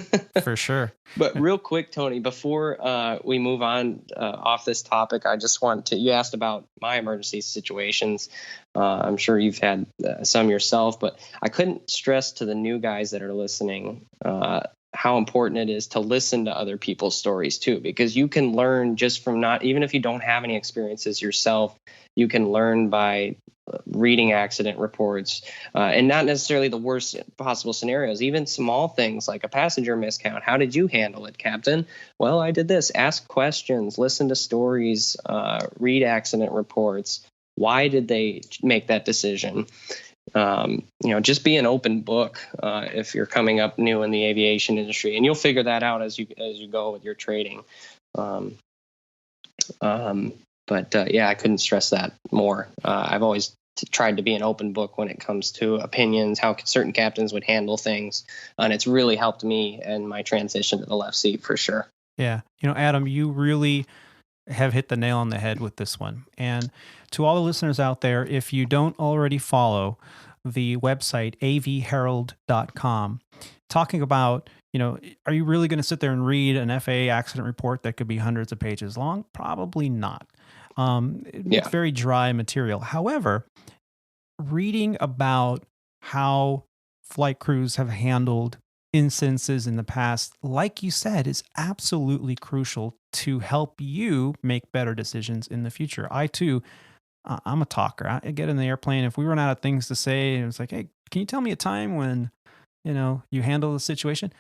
for sure. But real quick, Tony, before we move on off this topic, I just you asked about my emergency situations. I'm sure you've had some yourself, but I couldn't stress to the new guys that are listening how important it is to listen to other people's stories too, because you can learn just from even if you don't have any experiences yourself, you can learn by reading accident reports and not necessarily the worst possible scenarios, even small things like a passenger miscount. How did you handle it, Captain? Well, I did this. Ask questions, listen to stories, read accident reports. Why did they make that decision? Just be an open book if you're coming up new in the aviation industry, and you'll figure that out as you go with your trading. Yeah, I couldn't stress that more. I've always tried to be an open book when it comes to opinions, how certain captains would handle things, and it's really helped me in my transition to the left seat for sure. Yeah, Adam, you really have hit the nail on the head with this one. And to all the listeners out there, if you don't already follow the website avherald.com, talking about, are you really going to sit there and read an FAA accident report that could be hundreds of pages long? Probably not. It's very dry material. However, reading about how flight crews have handled instances in the past, like you said, is absolutely crucial to help you make better decisions in the future. I too, I'm a talker. I get in the airplane. If we run out of things to say, and it's like, hey, can you tell me a time when, you handle the situation?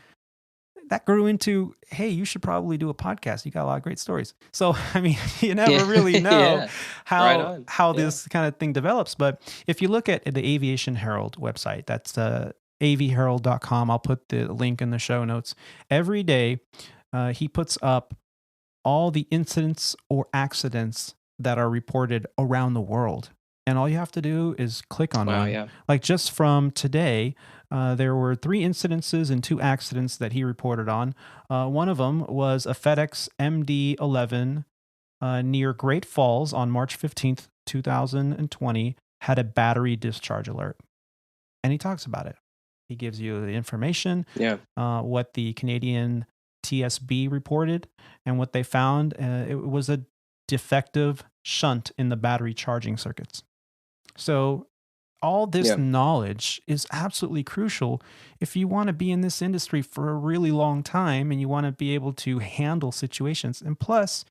That grew into, hey, you should probably do a podcast. You got a lot of great stories. So, I mean, you never really know how this kind of thing develops. But if you look at the Aviation Herald website, that's avherald.com. I'll put the link in the show notes. Every day, he puts up all the incidents or accidents that are reported around the world. And all you have to do is click on one. Yeah. Like just from today, there were 3 incidences and 2 accidents that he reported on. One of them was a FedEx MD-11 near Great Falls on March 15th, 2020, had a battery discharge alert. And he talks about it. He gives you the information, what the Canadian TSB reported, and what they found. It was a defective shunt in the battery charging circuits. So all this knowledge is absolutely crucial if you want to be in this industry for a really long time and you want to be able to handle situations. And plus,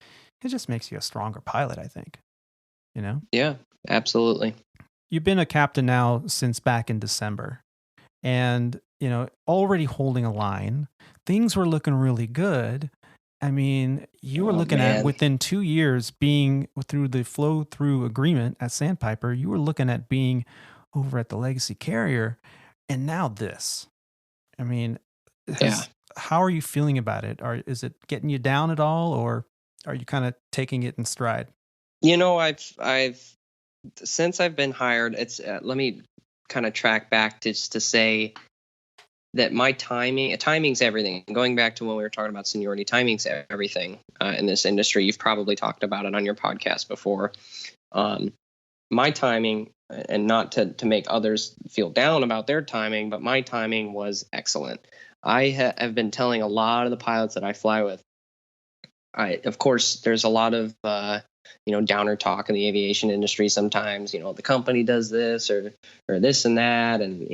it just makes you a stronger pilot, I think. Yeah, absolutely. You've been a captain now since back in December. And, already holding a line, things were looking really good. I mean, you were looking at within 2 years being through the flow through agreement at Sandpiper, you were looking at being over at the legacy carrier. And now this, I mean, how are you feeling about it? Is it getting you down at all, or are you kind of taking it in stride? I've since I've been hired, it's let me kind of track back just to say that my timing's everything. Going back to when we were talking about seniority, timing's everything in this industry. You've probably talked about it on your podcast before. My timing, and not to make others feel down about their timing, but my timing was excellent. I have been telling a lot of the pilots that I fly with, of course, there's a lot of downer talk in the aviation industry sometimes. The company does this or this and that, and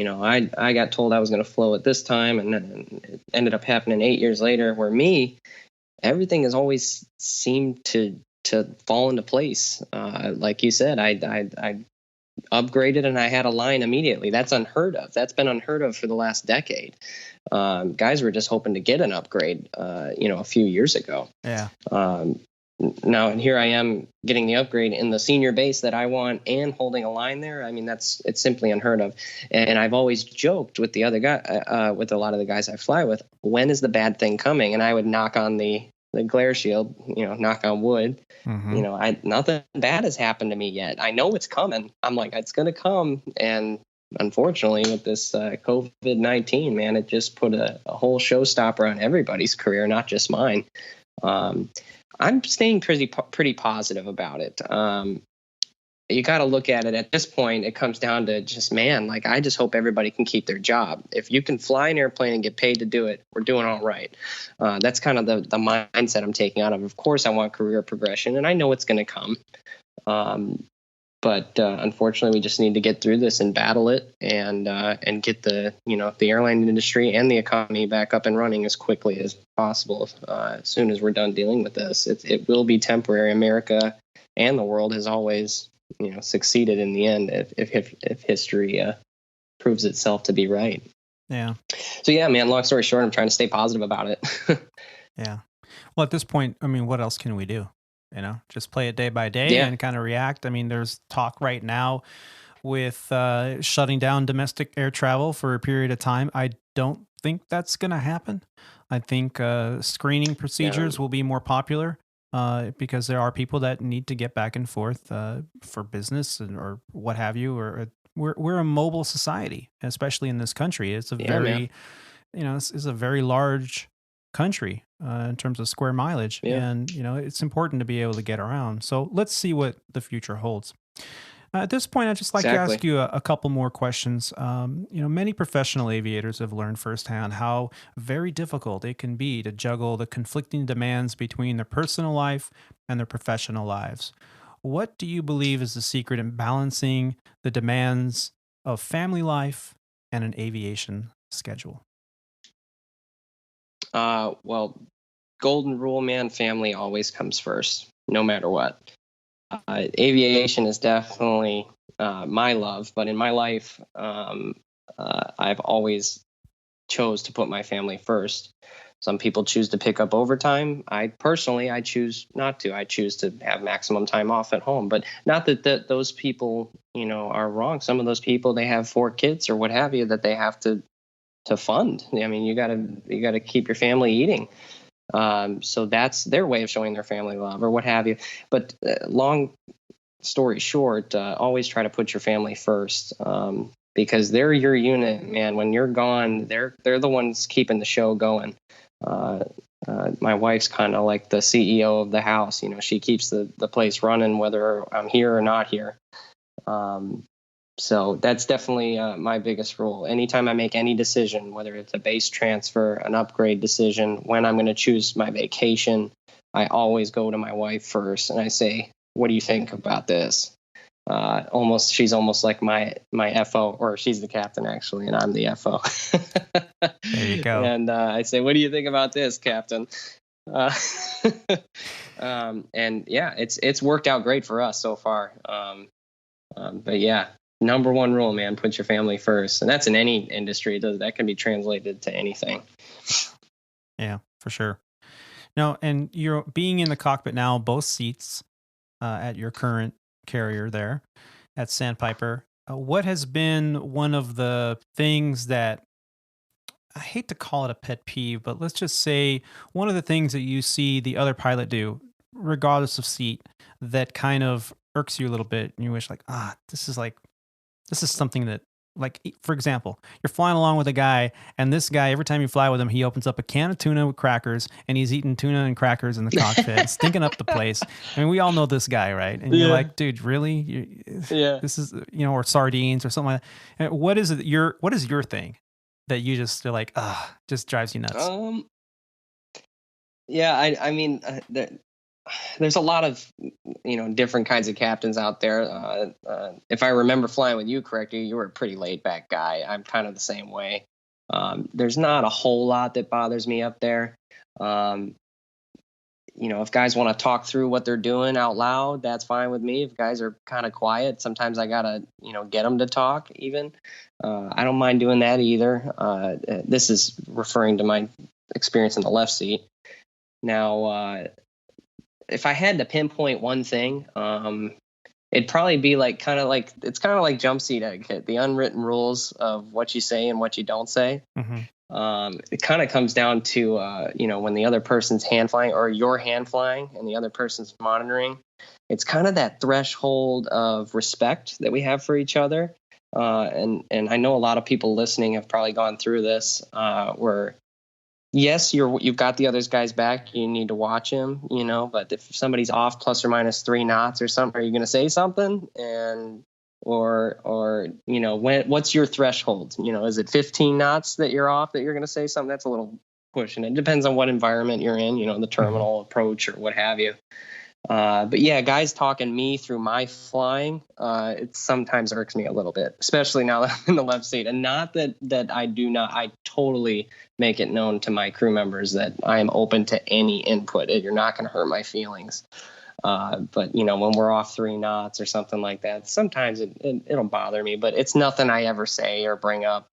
I got told I was going to flow at this time, and then it ended up happening 8 years later. Where everything has always seemed to fall into place. Like you said, I upgraded and I had a line immediately. That's unheard of. That's been unheard of for the last decade. Guys were just hoping to get an upgrade, a few years ago. Yeah. now, and here I am getting the upgrade in the senior base that I want and holding a line there. I mean, it's simply unheard of. And I've always joked with the other guy, with a lot of the guys I fly with, when is the bad thing coming? And I would knock on the glare shield, knock on wood. Mm-hmm. Nothing bad has happened to me yet. I know it's coming. I'm like, it's going to come. And unfortunately, with this COVID-19, man, it just put a whole showstopper on everybody's career, not just mine. I'm staying pretty positive about it. You got to look at it at this point. It comes down to just, man, like, I just hope everybody can keep their job. If you can fly an airplane and get paid to do it, we're doing all right. That's kind of the mindset I'm taking out of. Of course, I want career progression, and I know it's going to come. But unfortunately, we just need to get through this and battle it, and get the airline industry and the economy back up and running as quickly as possible. As soon as we're done dealing with this, it will be temporary. America and the world has always succeeded in the end if history proves itself to be right. Yeah. So yeah, man. Long story short, I'm trying to stay positive about it. Yeah. Well, at this point, I mean, what else can we do? Just play it day by day and kind of react. I mean, there's talk right now with shutting down domestic air travel for a period of time. I don't think that's going to happen. I think screening procedures will be more popular because there are people that need to get back and forth for business or what have you. Or we're a mobile society, especially in this country. It's a very, it's a very large country in terms of square mileage. And, it's important to be able to get around. So let's see what the future holds. At this point, I'd just like to ask you a couple more questions. Many professional aviators have learned firsthand how very difficult it can be to juggle the conflicting demands between their personal life and their professional lives. What do you believe is the secret in balancing the demands of family life and an aviation schedule? Well, golden rule, man, family always comes first, no matter what. Aviation is definitely my love, but in my life, I've always chose to put my family first. Some people choose to pick up overtime. I choose not to. I choose to have maximum time off at home. But not that those people, are wrong. Some of those people, they have 4 kids or what have you that they have to fund. I mean, you gotta keep your family eating. So that's their way of showing their family love or what have you. But long story short, always try to put your family first, because they're your unit, man. When you're gone, they're the ones keeping the show going. My wife's kind of like the CEO of the house. She keeps the place running whether I'm here or not here. So that's definitely my biggest rule. Anytime I make any decision, whether it's a base transfer, an upgrade decision, when I'm going to choose my vacation, I always go to my wife first and I say, what do you think about this? She's almost like my FO, or she's the captain actually, and I'm the FO. There you go. And I say, what do you think about this, Captain? And yeah, it's worked out great for us so far. But yeah, number one rule, man, put your family first. And that's in any industry. That can be translated to anything. Yeah, for sure. Now, and you're being in the cockpit now, both seats at your current carrier there at Sandpiper. What has been one of the things that, I hate to call it a pet peeve, but let's just say one of the things that you see the other pilot do, regardless of seat, that kind of irks you a little bit and you wish like, this is something that, like, for example, you're flying along with a guy and this guy, every time you fly with him, he opens up a can of tuna with crackers and he's eating tuna and crackers in the cockpit, stinking up the place. I mean, we all know this guy, right? And you're like, dude, really? This is, or sardines or something like that. What is your thing that you just are like, just drives you nuts? Yeah, I mean, there's a lot of different kinds of captains out there. If I remember flying with you correctly, you were a pretty laid back guy. I'm kind of the same way. There's not a whole lot that bothers me up there. If guys want to talk through what they're doing out loud, that's fine with me. If guys are kind of quiet, sometimes I gotta get them to talk even. I don't mind doing that either. This is referring to my experience in the left seat. Now, if I had to pinpoint one thing, it'd probably be like kind of like jump seat etiquette, the unwritten rules of what you say and what you don't say. It kind of comes down to when the other person's hand flying or you're hand flying and the other person's monitoring. It's kind of that threshold of respect that we have for each other. And I know a lot of people listening have probably gone through this, where yes, you've got the other guy's back. You need to watch him, but if somebody's off plus or minus 3 knots or something, are you going to say something? Or what's your threshold? Is it 15 knots that you're off that you're going to say something? That's a little pushing. It depends on what environment you're in, the terminal approach or what have you. But yeah, guys talking me through my flying, it sometimes irks me a little bit, especially now that I'm in the left seat. And not that I totally make it known to my crew members that I am open to any input. You're not going to hurt my feelings. But when we're off 3 knots or something like that, sometimes it'll bother me, but it's nothing I ever say or bring up.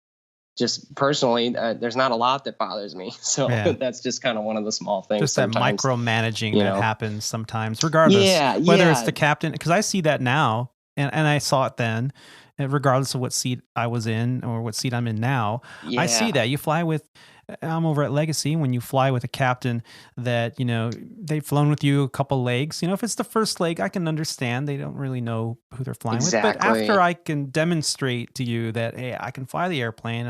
Just personally, there's not a lot that bothers me. So that's just kind of one of the small things. Just that micromanaging that happens sometimes, regardless, whether it's the captain, because I see that now, and I saw it then, and regardless of what seat I was in or what seat I'm in now. I see that. You fly with, I'm over at Legacy, when you fly with a captain that, they've flown with you a couple legs, if it's the first leg, I can understand. They don't really know who they're flying with. But after I can demonstrate to you that, hey, I can fly the airplane.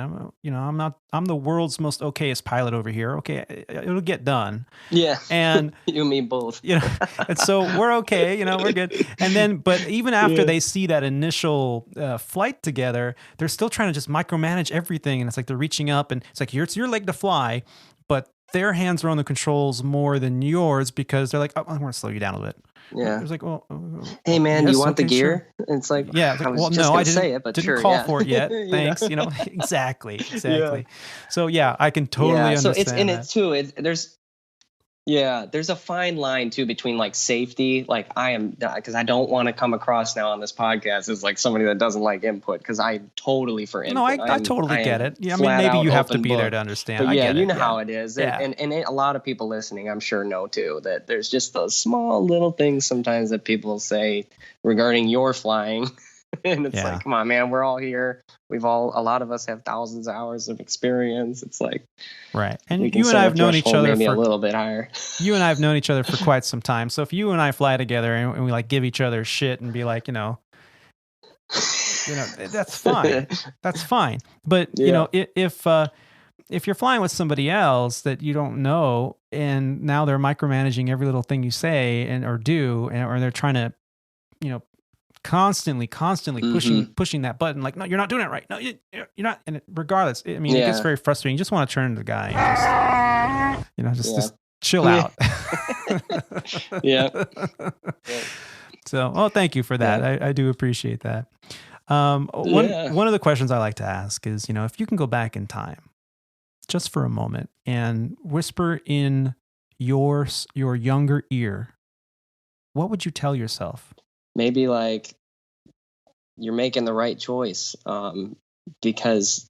I'm the world's most okayest pilot over here. Okay. It'll get done. Yeah. And you and me both, and so we're okay, we're good. And then, but even after they see that initial flight together, they're still trying to just micromanage everything. And it's like, they're reaching up and it's like, it's your leg to fly, but their hands are on the controls more than yours because they're like, oh, I want to slow you down a little bit. Yeah. It's like, well, hey man, do you want the gear? Sure. It's like, yeah. It's like, well, no, I didn't call for it yet. Thanks. Exactly. Yeah. So yeah, I can totally understand. So it's in it too. There's a fine line too between like safety, like because I don't want to come across now on this podcast as like somebody that doesn't like input, because I'm totally for input. No, I totally get it. Yeah, I mean, maybe you have to be there to understand. But I get it. How it is. Yeah. And a lot of people listening, I'm sure, know too, that there's just those small little things sometimes that people say regarding your flying. And it's like, come on, man, we're all here. A lot of us have thousands of hours of experience. It's like, right. And you and I have known each other maybe a little bit higher. You and I have known each other for quite some time. So if you and I fly together and we like give each other shit and be like, that's fine. That's fine. But if you're flying with somebody else that you don't know, and now they're micromanaging every little thing you say or do, or they're trying to, constantly pushing that button, like, no, you're not doing it right. No, you're not. And regardless, it gets very frustrating. You just want to turn to the guy and just chill out. Yeah. So, thank you for that. Yeah. I do appreciate that. One of the questions I like to ask is, if you can go back in time just for a moment and whisper in your younger ear, what would you tell yourself? Maybe like you're making the right choice. Because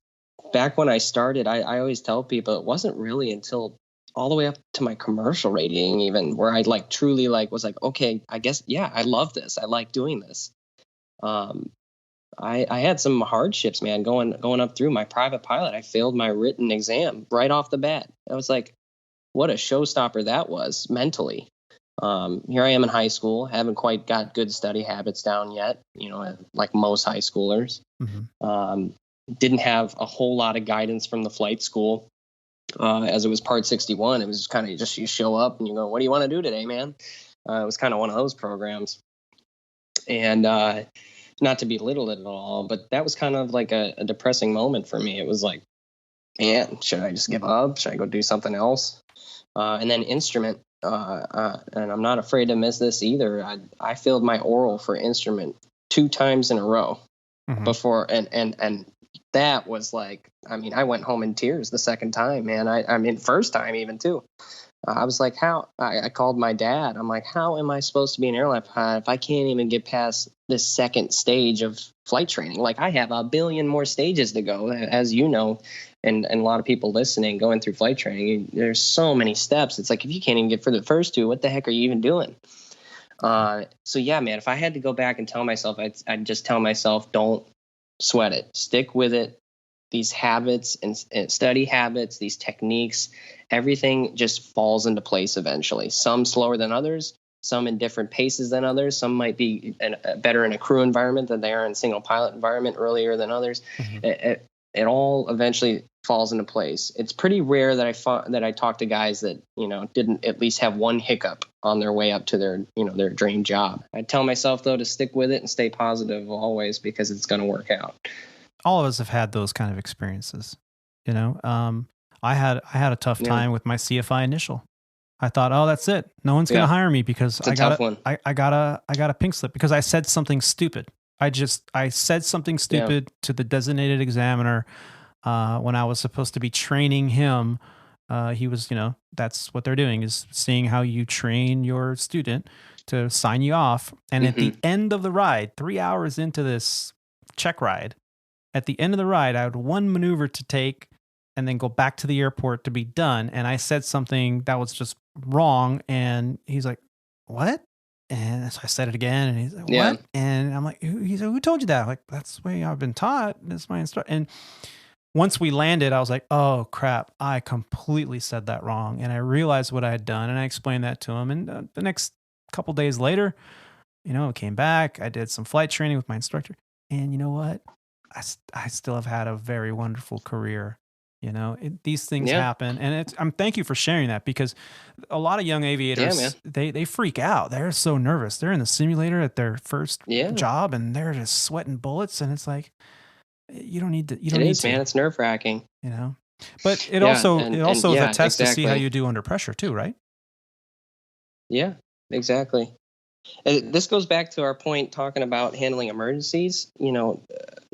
back when I started, I always tell people it wasn't really until all the way up to my commercial rating, even, where I like truly like was like, okay, I guess, I love this. I like doing this. I had some hardships, man, going up through my private pilot. I failed my written exam right off the bat. I was like, what a showstopper that was mentally. Here I am in high school, haven't quite got good study habits down yet, like most high schoolers. Mm-hmm. Didn't have a whole lot of guidance from the flight school. As it was Part 61, it was kind of just you show up and you go, what do you want to do today, man? It was kind of one of those programs. And not to belittle it at all, but that was kind of like a depressing moment for me. It was like, man, should I just give up? Should I go do something else? And then instrument. And I'm not afraid to miss this either. I failed my oral for instrument 2 times in a row before. And that was like, I went home in tears the second time, man. I mean, first time even too. I was like, I called my dad. I'm like, how am I supposed to be an airline pilot if I can't even get past this second stage of flight training? Like, I have a billion more stages to go, as you know, and a lot of people listening going through flight training. There's so many steps. It's like, if you can't even get through the first two, what the heck are you even doing? So yeah, man, if I had to go back and tell myself, I'd just tell myself, don't sweat it. Stick with it. These habits and study habits, these techniques, everything just falls into place eventually. Some slower than others, some in different paces than others. Some might be better in a crew environment than they are in a single pilot environment earlier than others. Mm-hmm. It all eventually falls into place. It's pretty rare that I talk to guys that, didn't at least have one hiccup on their way up to their dream job. I tell myself, though, to stick with it and stay positive always, because it's going to work out. All of us have had those kind of experiences. I had a tough time with my CFI initial. I thought, oh, that's it. No one's going to hire me because I got a pink slip because I said something stupid. I said something stupid to the designated examiner when I was supposed to be training him. He was, that's what they're doing, is seeing how you train your student to sign you off. And at the end of the ride, 3 hours into this check ride, at the end of the ride, I had one maneuver to take and then go back to the airport to be done. And I said something that was just wrong. And he's like, what? And so I said it again. And he's like, what? Yeah. And I'm like, he's like, who told you that? I'm like, that's the way I've been taught. That's my instructor. And once we landed, I was like, oh, crap. I completely said that wrong. And I realized what I had done. And I explained that to him. And the next couple days later, I came back. I did some flight training with my instructor. And you know what? I still have had a very wonderful career. These things happen, and thank you for sharing that, because a lot of young aviators, they freak out. They're so nervous. They're in the simulator at their first job, and they're just sweating bullets. And it's like, you don't need to. Man. It's nerve wracking. But it also is a test to see how you do under pressure too, right? Yeah, exactly. This goes back to our point talking about handling emergencies.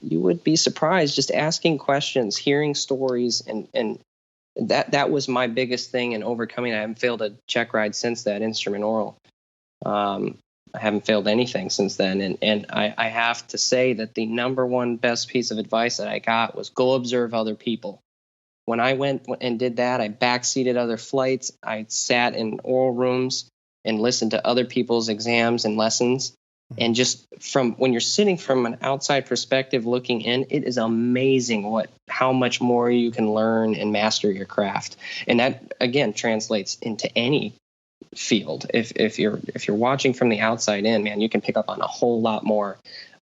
You would be surprised just asking questions, hearing stories, and that was my biggest thing in overcoming. I haven't failed a check ride since that instrument oral. I haven't failed anything since then. And I have to say that the number one best piece of advice that I got was go observe other people. When I went and did that, I backseated other flights. I sat in oral rooms and listen to other people's exams and lessons. And just from when you're sitting from an outside perspective looking in, it is amazing how much more you can learn and master your craft. And that, again, translates into any field. If you're watching from the outside in, man, you can pick up on a whole lot more.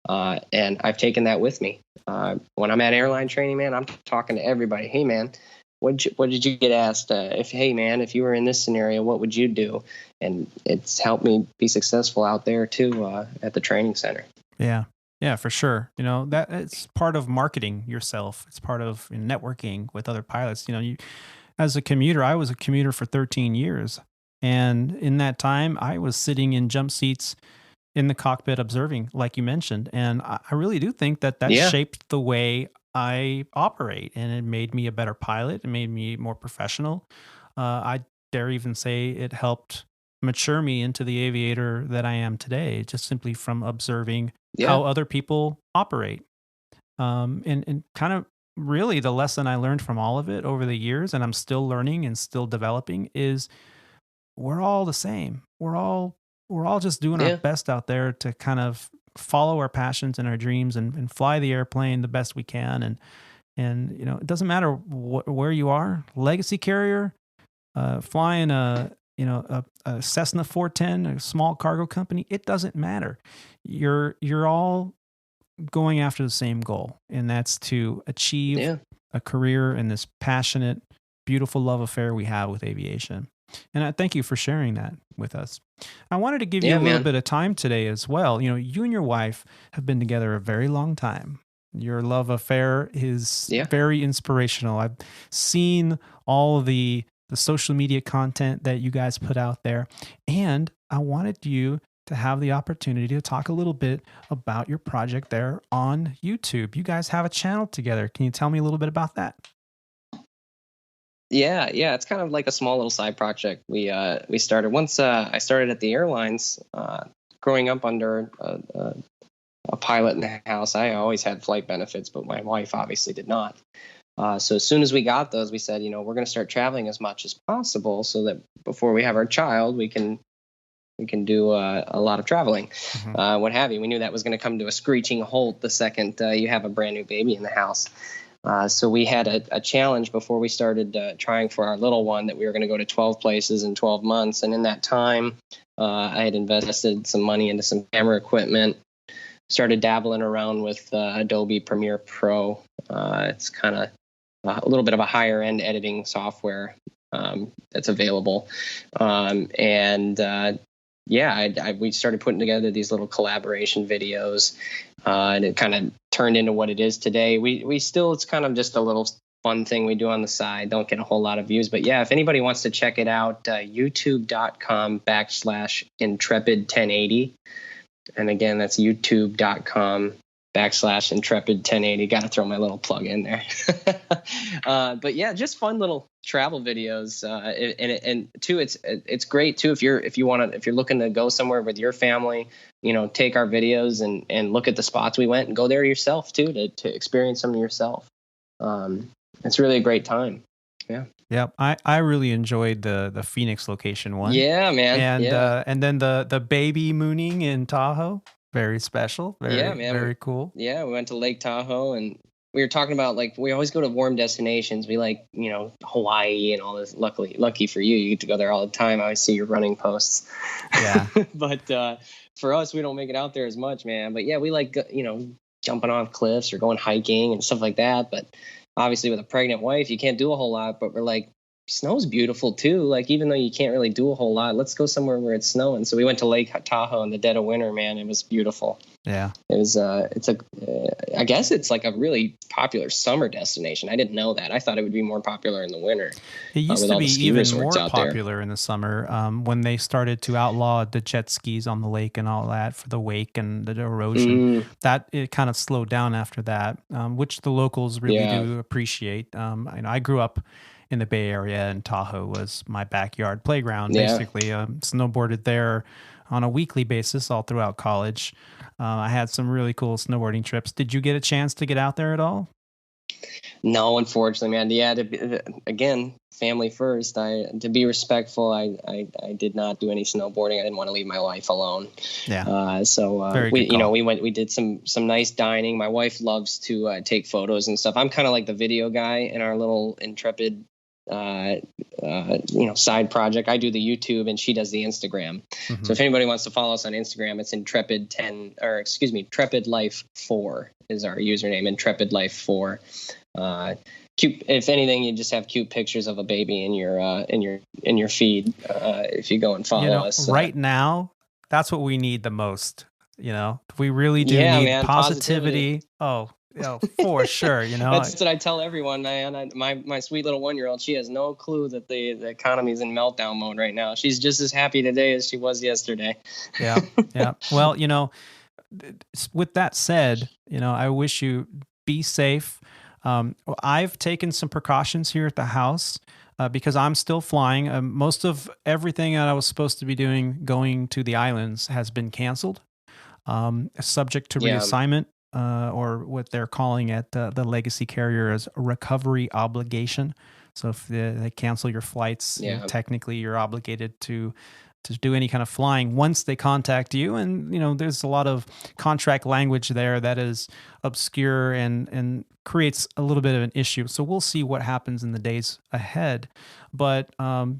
And I've taken that with me. When I'm at airline training, man, I'm talking to everybody. Hey, man, what did you get asked? If you were in this scenario, what would you do? And it's helped me be successful out there too, at the training center. Yeah, for sure. That it's part of marketing yourself. It's part of networking with other pilots. As a commuter, I was a commuter for 13 years. And in that time, I was sitting in jump seats in the cockpit observing, like you mentioned. And I really do think that shaped the way I operate, and it made me a better pilot. It made me more professional. I dare even say it helped mature me into the aviator that I am today, just simply from observing how other people operate. And kind of really the lesson I learned from all of it over the years, and I'm still learning and still developing, is we're all the same. We're all just doing our best out there to kind of follow our passions and our dreams and fly the airplane the best we can. And it doesn't matter where you are, legacy carrier, flying a Cessna 410, a small cargo company, it doesn't matter. You're all going after the same goal, and that's to achieve a career in this passionate, beautiful love affair we have with aviation. And I thank you for sharing that with us. I wanted to give you a little bit of time today as well. You and your wife have been together a very long time. Your love affair is very inspirational. I've seen all of the social media content that you guys put out there, and I wanted you to have the opportunity to talk a little bit about your project there on YouTube. You guys have a channel together. Can you tell me a little bit about that? Yeah. It's kind of like a small little side project. We started once I started at the airlines. Growing up under a pilot in the house, I always had flight benefits, but my wife obviously did not. So as soon as we got those, we said, we're going to start traveling as much as possible, so that before we have our child, we can do a lot of traveling, what have you. We knew that was going to come to a screeching halt the second you have a brand new baby in the house. So we had a challenge before we started trying for our little one, that we were going to go to 12 places in 12 months. And in that time, I had invested some money into some camera equipment, started dabbling around with Adobe Premiere Pro. It's kind of a little bit of a higher end editing software that's available. We started putting together these little collaboration videos, and it kind of turned into what it is today. We still, it's kind of just a little fun thing we do on the side. Don't get a whole lot of views, but yeah, if anybody wants to check it out, youtube.com/Intrepid1080. And again, that's youtube.com/Intrepid1080. Got to throw my little plug in there. But yeah, just fun little travel videos. And too, it's great too if you're looking to go somewhere with your family, take our videos and look at the spots we went and go there yourself too, to experience them yourself. It's really a great time. Yeah. Yeah, I really enjoyed the Phoenix location one. Yeah, man. And yeah. And then the baby mooning in Tahoe, very special. Very cool. Yeah, we went to Lake Tahoe, and we were talking about, like, we always go to warm destinations. We like, Hawaii and all this. Lucky for you get to go there all the time. I always see your running posts. Yeah. But for us, we don't make it out there as much, man. But yeah, we like, jumping off cliffs or going hiking and stuff like that. But obviously with a pregnant wife, you can't do a whole lot. But we're like, snow's beautiful too. Like, even though you can't really do a whole lot, let's go somewhere where it's snowing. So we went to Lake Tahoe in the dead of winter, man. It was beautiful. Yeah. It was, I guess it's like a really popular summer destination. I didn't know that. I thought it would be more popular in the winter. It used to be even more popular in the summer, when they started to outlaw the jet skis on the lake and all that for the wake and the erosion. That it kind of slowed down after that, which the locals really do appreciate. I grew up in the Bay Area, and Tahoe was my backyard playground, basically. Snowboarded there on a weekly basis all throughout college. I had some really cool snowboarding trips. Did you get a chance to get out there at all? No, unfortunately, man. Yeah, again, family first. To be respectful, I did not do any snowboarding. I didn't want to leave my wife alone. Yeah. We did some nice dining. My wife loves to take photos and stuff. I'm kind of like the video guy in our little Intrepid side project. I do the YouTube and she does the Instagram. So if anybody wants to follow us on Instagram, it's Intrepid Life 4 is our username, Intrepid Life 4. Cute. If anything, you just have cute pictures of a baby in your feed. If you go and follow us right now, that's what we need the most. We really do need positivity. Oh, for sure. That's what I tell everyone, man. My sweet little 1-year-old, she has no clue that the economy is in meltdown mode right now. She's just as happy today as she was yesterday. Yeah. Well, with that said, I wish you be safe. I've taken some precautions here at the house because I'm still flying. Most of everything that I was supposed to be doing going to the islands has been canceled, subject to reassignment. Or what they're calling at the legacy carrier as a recovery obligation. So if they cancel your flights, technically you're obligated to do any kind of flying once they contact you. And, there's a lot of contract language there that is obscure and creates a little bit of an issue. So we'll see what happens in the days ahead. But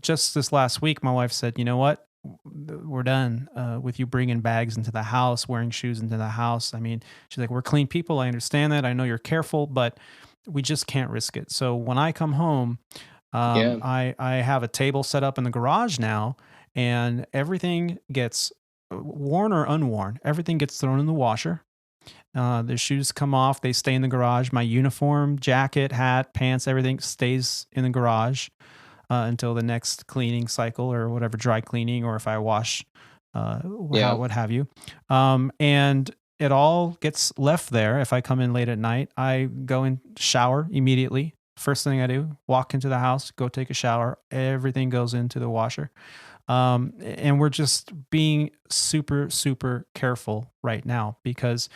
just this last week, my wife said, you know what? We're done with you bringing bags into the house, wearing shoes into the house. I mean, she's like, we're clean people. I understand that. I know you're careful, but we just can't risk it. So when I come home, I have a table set up in the garage now, and everything gets worn or unworn. Everything gets thrown in the washer. The shoes come off. They stay in the garage. My uniform, jacket, hat, pants, everything stays in the garage until the next cleaning cycle or whatever, dry cleaning, or if I wash, what have you. And it all gets left there. If I come in late at night, I go and shower immediately, First thing I do, walk into the house, go take a shower. Everything goes into the washer. And we're just being super, super careful right now because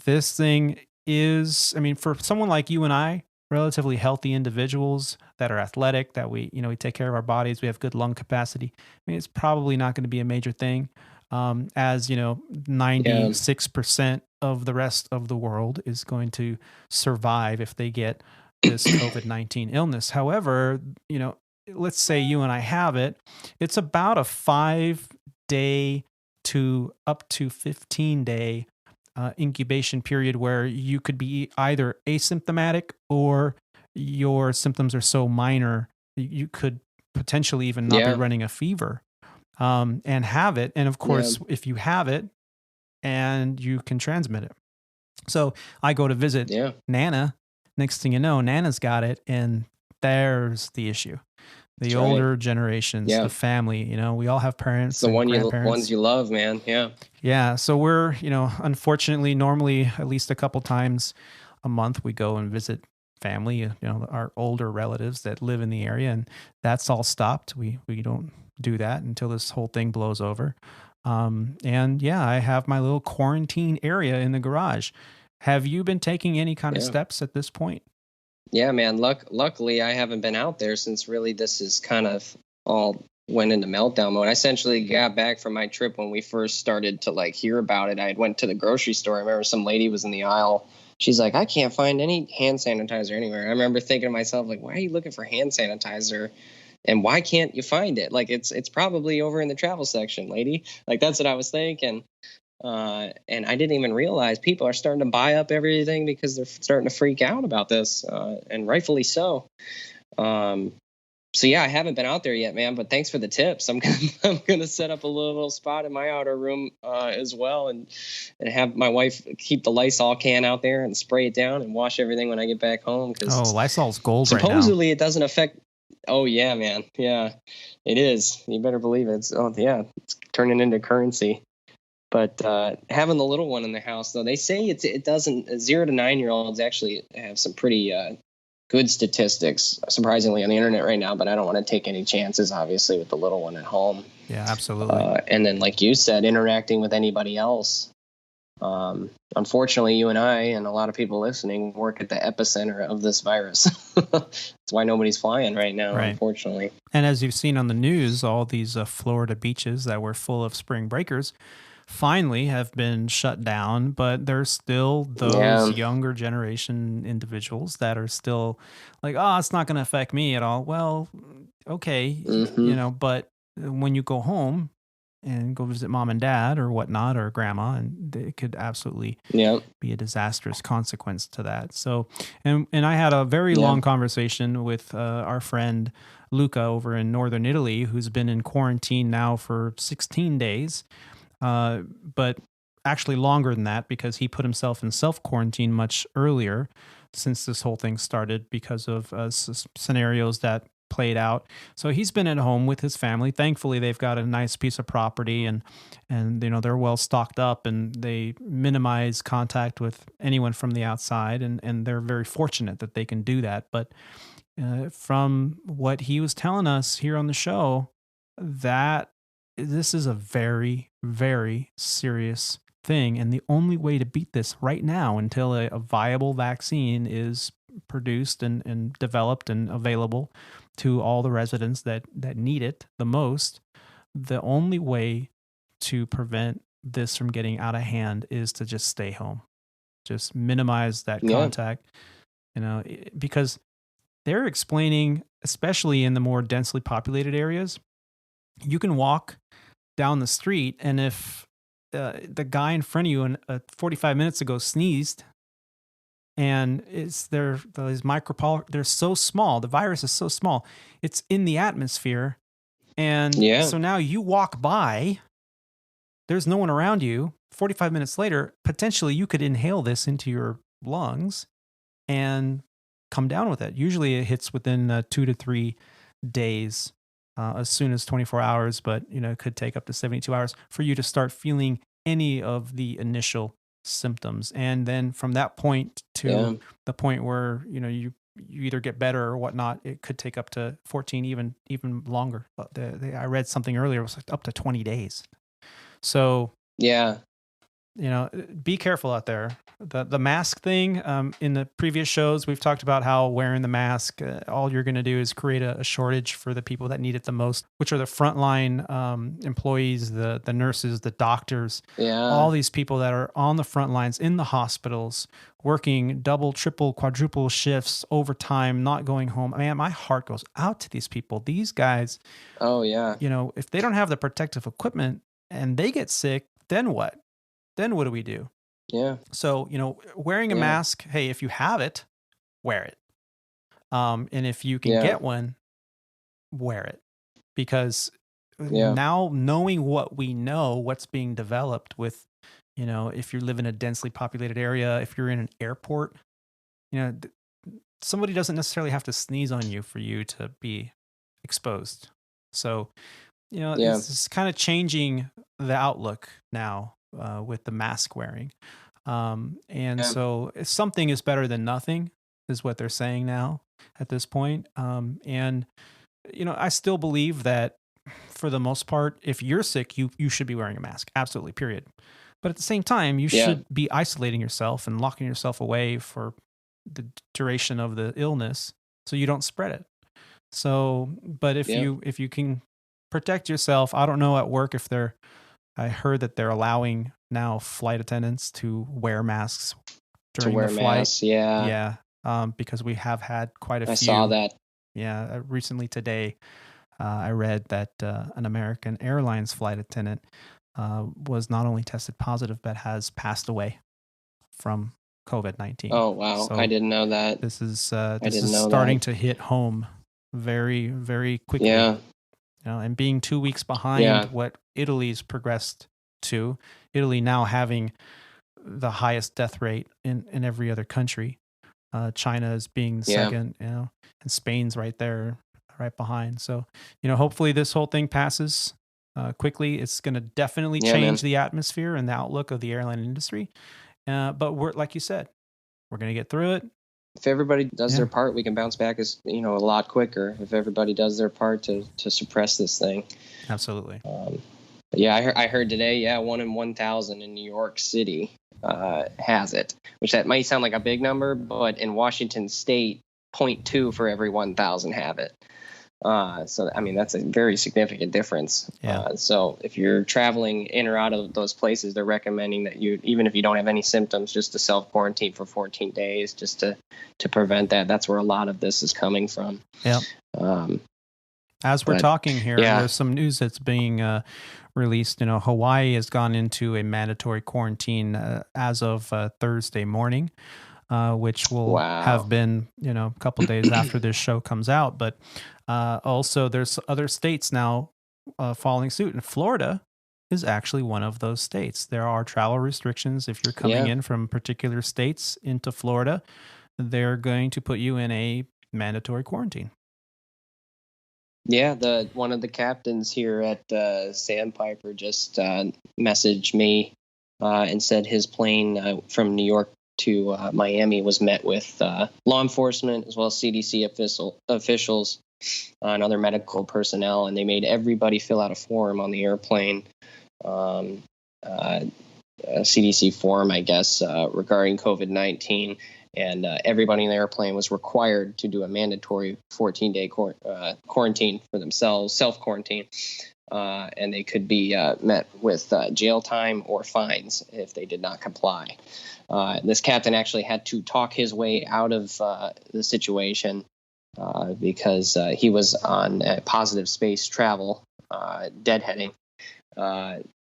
this thing is, I mean, for someone like you and I, relatively healthy individuals that are athletic, that we take care of our bodies, we have good lung capacity. I mean, it's probably not going to be a major thing. As 96% of the rest of the world is going to survive if they get this COVID-19 illness. However, let's say you and I have it, it's about a 5-day to up to 15-day incubation period where you could be either asymptomatic or your symptoms are so minor you could potentially even not be running a fever and have it. And of course, if you have it and you can transmit it. So I go to visit Nana. Next thing you know, Nana's got it, and there's the issue. The older generations, the family, we all have parents. It's the ones you love, man. Yeah. Yeah. So we're, unfortunately, normally at least a couple times a month, we go and visit family, our older relatives that live in the area, and that's all stopped. We don't do that until this whole thing blows over. And yeah, I have my little quarantine area in the garage. Have you been taking any kind of steps at this point? Yeah, man. Luckily, I haven't been out there since really this is kind of all went into meltdown mode. I essentially got back from my trip when we first started to hear about it. I went to the grocery store. I remember some lady was in the aisle. She's like, I can't find any hand sanitizer anywhere. I remember thinking to myself, why are you looking for hand sanitizer? And why can't you find it? It's probably over in the travel section, lady. That's what I was thinking. And I didn't even realize people are starting to buy up everything because they're starting to freak out about this, and rightfully so. So yeah, I haven't been out there yet, man. But thanks for the tips. I'm gonna set up a little spot in my outer room as well, and have my wife keep the Lysol can out there and spray it down and wash everything when I get back home. Because Lysol's gold right now. Supposedly it doesn't affect. Oh yeah, man. Yeah, it is. You better believe it. It's turning into currency. But having the little one in the house, though, they say it doesn't. 0 to 9-year-olds actually have some pretty good statistics, surprisingly, on the internet right now. But I don't want to take any chances, obviously, with the little one at home. Yeah, absolutely. And then, like you said, interacting with anybody else. Unfortunately, you and I and a lot of people listening work at the epicenter of this virus. That's why nobody's flying right now, unfortunately. And as you've seen on the news, all these Florida beaches that were full of spring breakers finally have been shut down, but there's still those younger generation individuals that are still like, it's not going to affect me at all. Well, okay, but when you go home and go visit mom and dad or whatnot, or grandma, and it could absolutely be a disastrous consequence to that. So, and I had a very long conversation with our friend Luca over in northern Italy, who's been in quarantine now for 16 days. But actually longer than that, because he put himself in self-quarantine much earlier since this whole thing started because of scenarios that played out. So he's been at home with his family. Thankfully, they've got a nice piece of property and they're well stocked up, and they minimize contact with anyone from the outside, and they're very fortunate that they can do that. But from what he was telling us here on the show, that this is a very, very serious thing. And the only way to beat this right now, until a viable vaccine is produced and developed and available to all the residents that need it the most, the only way to prevent this from getting out of hand is to just stay home. Just minimize that contact, because they're explaining, especially in the more densely populated areas, you can walk down the street, and if the guy in front of you 45 minutes ago sneezed, and they're so small, the virus is so small, it's in the atmosphere, and so now you walk by, there's no one around you. 45 minutes later, potentially you could inhale this into your lungs and come down with it. Usually it hits within 2 to 3 days. As soon as 24 hours, but it could take up to 72 hours for you to start feeling any of the initial symptoms. And then from that point to the point where you you either get better or whatnot. It could take up to 14, even longer. But I read something earlier, it was like up to 20 days. So Yeah. Be careful out there. The mask thing, in the previous shows, we've talked about how wearing the mask, all you're going to do is create a shortage for the people that need it the most, which are the frontline employees, the nurses, the doctors, all these people that are on the front lines in the hospitals, working double, triple, quadruple shifts, overtime, not going home. Man, my heart goes out to these people. These guys, oh yeah, if they don't have the protective equipment and they get sick, then what? Then what do we do? Yeah. So, wearing a mask, hey, if you have it, wear it. And if you can get one, wear it. Because now knowing what we know, what's being developed with, if you live in a densely populated area, if you're in an airport, somebody doesn't necessarily have to sneeze on you for you to be exposed. So, it's kind of changing the outlook now. With the mask wearing. So something is better than nothing is what they're saying now at this point. I still believe that for the most part, if you're sick, you should be wearing a mask. Absolutely, period. But at the same time, you should be isolating yourself and locking yourself away for the duration of the illness so you don't spread it. So, but if you can protect yourself, I don't know at work I heard that they're allowing now flight attendants to wear masks during the flight. Because we have had quite a few. I saw that. Yeah, recently today, I read that an American Airlines flight attendant was not only tested positive but has passed away from COVID-19. Oh wow, so I didn't know that. This is starting to hit home very, very quickly. Yeah. And being 2 weeks behind what Italy's progressed to, Italy now having the highest death rate in every other country. China is being second, and Spain's right there, right behind. So, hopefully this whole thing passes quickly. It's going to definitely change the atmosphere and the outlook of the airline industry. But we're, like you said, we're going to get through it. If everybody does their part, we can bounce back a lot quicker. If everybody does their part to suppress this thing. Absolutely. I heard today, 1 in 1,000 in New York City has it, which that might sound like a big number, but in Washington State, 0.2 for every 1,000 have it. So, I mean, that's a very significant difference. Yeah. So if you're traveling in or out of those places, they're recommending that you, even if you don't have any symptoms, just to self-quarantine for 14 days just to prevent that. That's where a lot of this is coming from. Yeah. As we're talking here, there's some news that's being released. Hawaii has gone into a mandatory quarantine as of Thursday morning. Which will have been, a couple days after this show comes out. But also there's other states now following suit. And Florida is actually one of those states. There are travel restrictions. If you're coming in from particular states into Florida, they're going to put you in a mandatory quarantine. Yeah, one of the captains here at Sandpiper just messaged me and said his plane from New York to Miami was met with law enforcement as well as CDC officials and other medical personnel, and they made everybody fill out a form on the airplane, a CDC form, I guess, regarding COVID-19. And everybody in the airplane was required to do a mandatory 14-day quarantine for themselves, self-quarantine. And they could be met with jail time or fines if they did not comply. This captain actually had to talk his way out of the situation because he was on positive space travel, deadheading,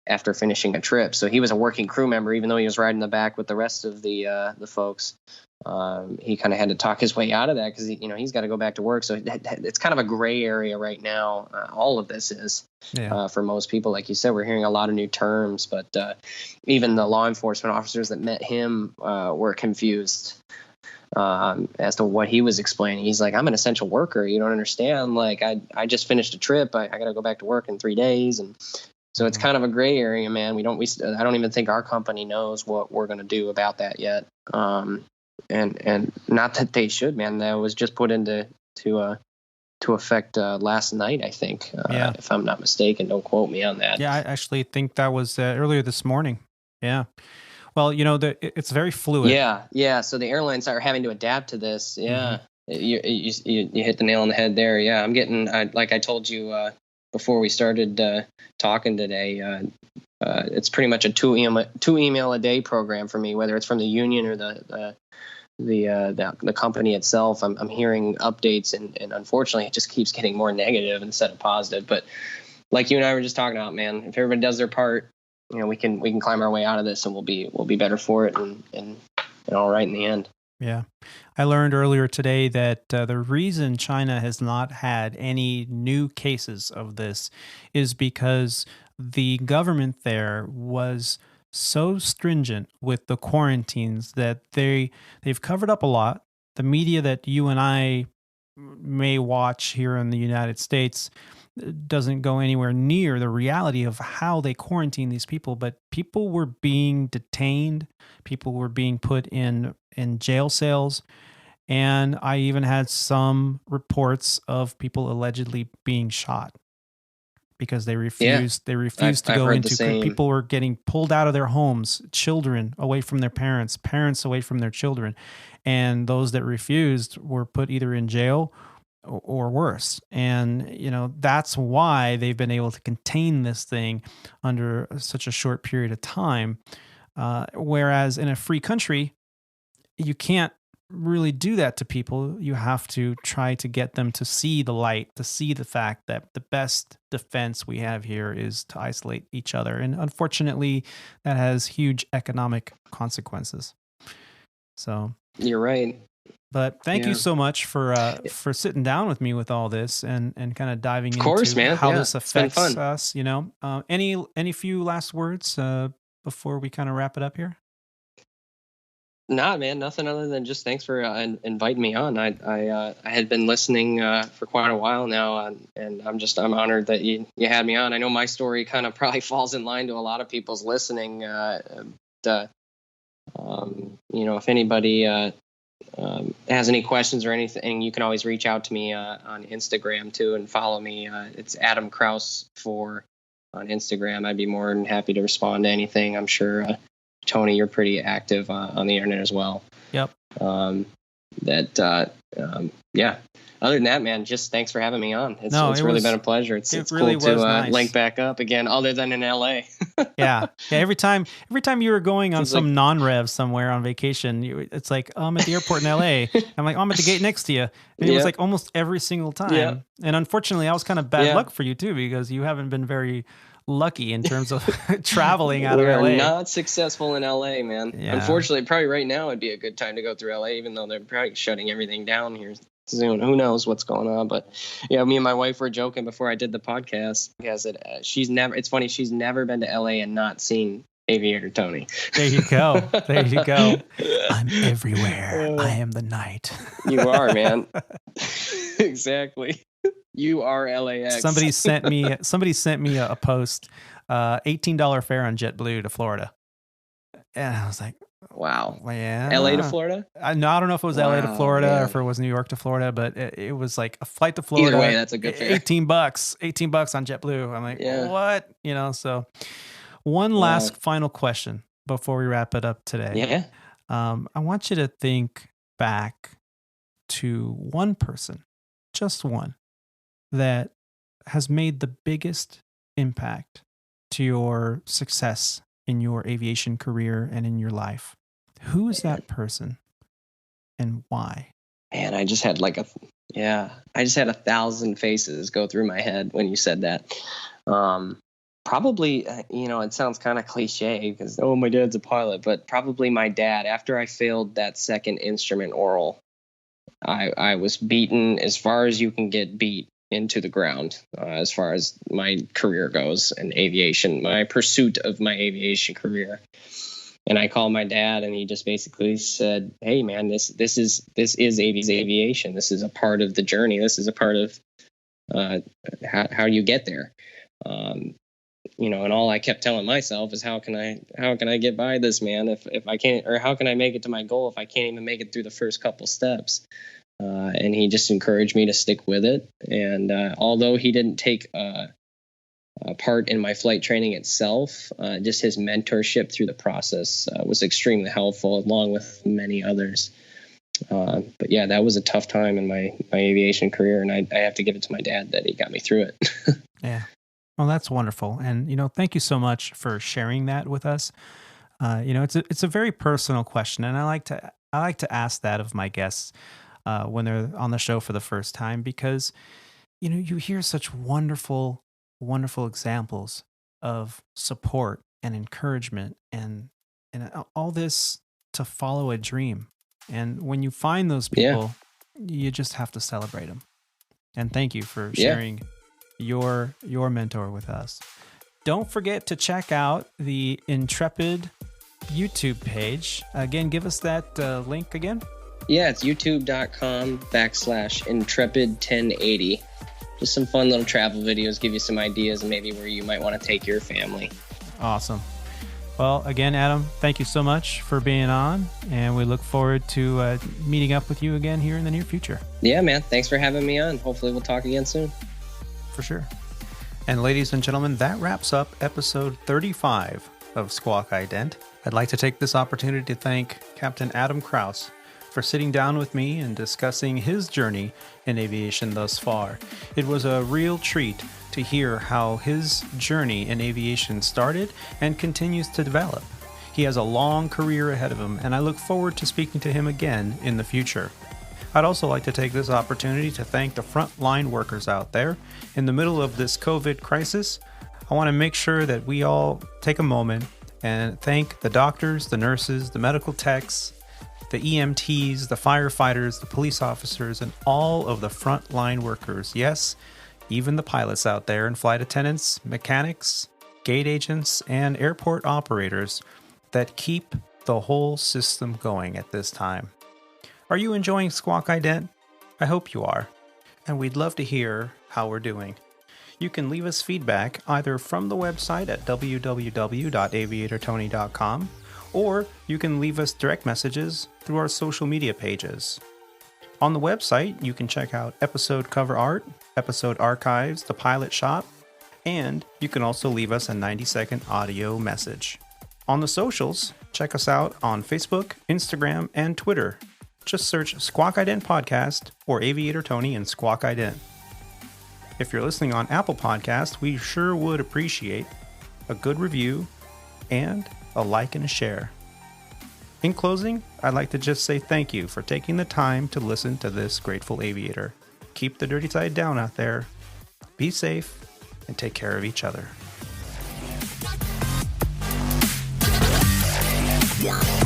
after finishing a trip. So he was a working crew member, even though he was riding the back with the rest of the folks. He kind of had to talk his way out of that because he's got to go back to work. So it's kind of a gray area right now. All of this is for most people. Like you said, we're hearing a lot of new terms, but even the law enforcement officers that met him were confused as to what he was explaining. He's like, I'm an essential worker. You don't understand. Like I just finished a trip. I got to go back to work in 3 days. And so it's kind of a gray area, man. I don't even think our company knows what we're going to do about that yet. and not that they should, man. That was just put into to effect last night, I think, if I'm not mistaken. Don't quote me on that. Yeah, I actually think that was earlier this morning. Yeah. Well, it's very fluid. Yeah. So the airlines are having to adapt to this. Yeah. Mm-hmm. You hit the nail on the head there. Yeah, I'm getting, like I told you before we started talking today, it's pretty much a two email a day program for me, whether it's from the union or the company itself. I'm hearing updates, and unfortunately, it just keeps getting more negative instead of positive. But like you and I were just talking about, man, if everybody does their part, we can climb our way out of this, and we'll be better for it, and all right in the end. Yeah. I learned earlier today that the reason China has not had any new cases of this is because the government there was so stringent with the quarantines that they've covered up a lot. The media that you and I may watch here in the United States doesn't go anywhere near the reality of how they quarantine these people, but people were being detained, people were being put in jail cells, and I even had some reports of people allegedly being shot because they refused to go into. People were getting pulled out of their homes, children away from their parents away from their children, and those that refused were put either in jail or worse. And, that's why they've been able to contain this thing under such a short period of time. Whereas in a free country, you can't really do that to people. You have to try to get them to see the light, to see the fact that the best defense we have here is to isolate each other. And unfortunately, that has huge economic consequences. So you're right. But thank you so much for sitting down with me with all this and kind of diving into how this affects us. Any few last words before we kind of wrap it up here? Nah, man, nothing other than just thanks for inviting me on. I had been listening for quite a while now, and I'm honored that you had me on. I know my story kind of probably falls in line to a lot of people's listening. If anybody has any questions or anything, you can always reach out to me on Instagram too, and follow me. It's Adam Kraus on Instagram. I'd be more than happy to respond to anything. I'm sure Tony, you're pretty active on the internet as well. Yep. Other than that, man, just thanks for having me on. It's really been a pleasure. It's really cool to nice. Link back up again, other than in LA. Yeah. Every time you were going on some non-rev somewhere on vacation, it's like, I'm at the airport in LA. I'm like, I'm at the gate next to you. And it was like almost every single time. Yeah. And unfortunately, I was kind of bad luck for you too, because you haven't been very lucky in terms of traveling out of LA. We're not successful in LA, man. Yeah. Unfortunately, probably right now would be a good time to go through LA, even though they're probably shutting everything down here soon. Who knows what's going on? But yeah, me and my wife were joking before I did the podcast. It's funny, she's never been to LA and not seen Aviator Tony. There you go. I'm everywhere. I am the night. You are, man. Exactly. You are LAX. Somebody sent me a post, $18 fare on JetBlue to Florida. And I was like, wow. Yeah. LA to Florida? I don't know if it was LA to Florida or if it was New York to Florida, but it was like a flight to Florida. Either way, that's a good fare. $18 on JetBlue. I'm like, what? So one last final question before we wrap it up today. Yeah. I want you to think back to one person, just one, that has made the biggest impact to your success in your aviation career and in your life. Who is that person and why? Man, I just had 1,000 faces go through my head when you said that. Probably, it sounds kind of cliche because, my dad's a pilot, but probably my dad. After I failed that second instrument oral, I was beaten as far as you can get beat into the ground as far as my career goes in aviation, my pursuit of my aviation career. And I called my dad, and he just basically said, "Hey, man, this is aviation. This is a part of the journey. This is a part of how you get there." and all I kept telling myself is how can I get by this, man, if I can't, or how can I make it to my goal if I can't even make it through the first couple steps? And he just encouraged me to stick with it. And although he didn't take a part in my flight training itself, just his mentorship through the process was extremely helpful, along with many others. But yeah, that was a tough time in my aviation career, and I have to give it to my dad that he got me through it. Yeah. Well, that's wonderful. And, thank you so much for sharing that with us. It's a very personal question, and I like to ask that of my guests when they're on the show for the first time, because, you hear such wonderful, wonderful examples of support and encouragement and all this to follow a dream. And when you find those people, you just have to celebrate them. And thank you for sharing your mentor with us. Don't forget to check out the Intrepid YouTube page. Again, give us that link again. Yeah, it's youtube.com/Intrepid1080. Just some fun little travel videos, give you some ideas and maybe where you might want to take your family. Awesome. Well, again, Adam, thank you so much for being on, and we look forward to meeting up with you again here in the near future. Yeah, man. Thanks for having me on. Hopefully we'll talk again soon. For sure. And ladies and gentlemen, that wraps up episode 35 of Squawk Ident. I'd like to take this opportunity to thank Captain Adam Kraus for sitting down with me and discussing his journey in aviation thus far. It was a real treat to hear how his journey in aviation started and continues to develop. He has a long career ahead of him, and I look forward to speaking to him again in the future. I'd also like to take this opportunity to thank the frontline workers out there. In the middle of this COVID crisis, I want to make sure that we all take a moment and thank the doctors, the nurses, the medical techs, the EMTs, the firefighters, the police officers, and all of the frontline workers. Yes, even the pilots out there, and flight attendants, mechanics, gate agents, and airport operators that keep the whole system going at this time. Are you enjoying Squawk Ident? I hope you are, and we'd love to hear how we're doing. You can leave us feedback either from the website at www.aviatortony.com, or you can leave us direct messages through our social media pages. On the website, you can check out episode cover art, episode archives, the pilot shop, and you can also leave us a 90-second audio message. On the socials, check us out on Facebook, Instagram, and Twitter. Just search Squawk Ident Podcast or Aviator Tony and Squawk Ident. If you're listening on Apple Podcasts, we sure would appreciate a good review and a like and a share. In closing, I'd like to just say thank you for taking the time to listen to this grateful aviator. Keep the dirty side down out there. Be safe and take care of each other. Yeah.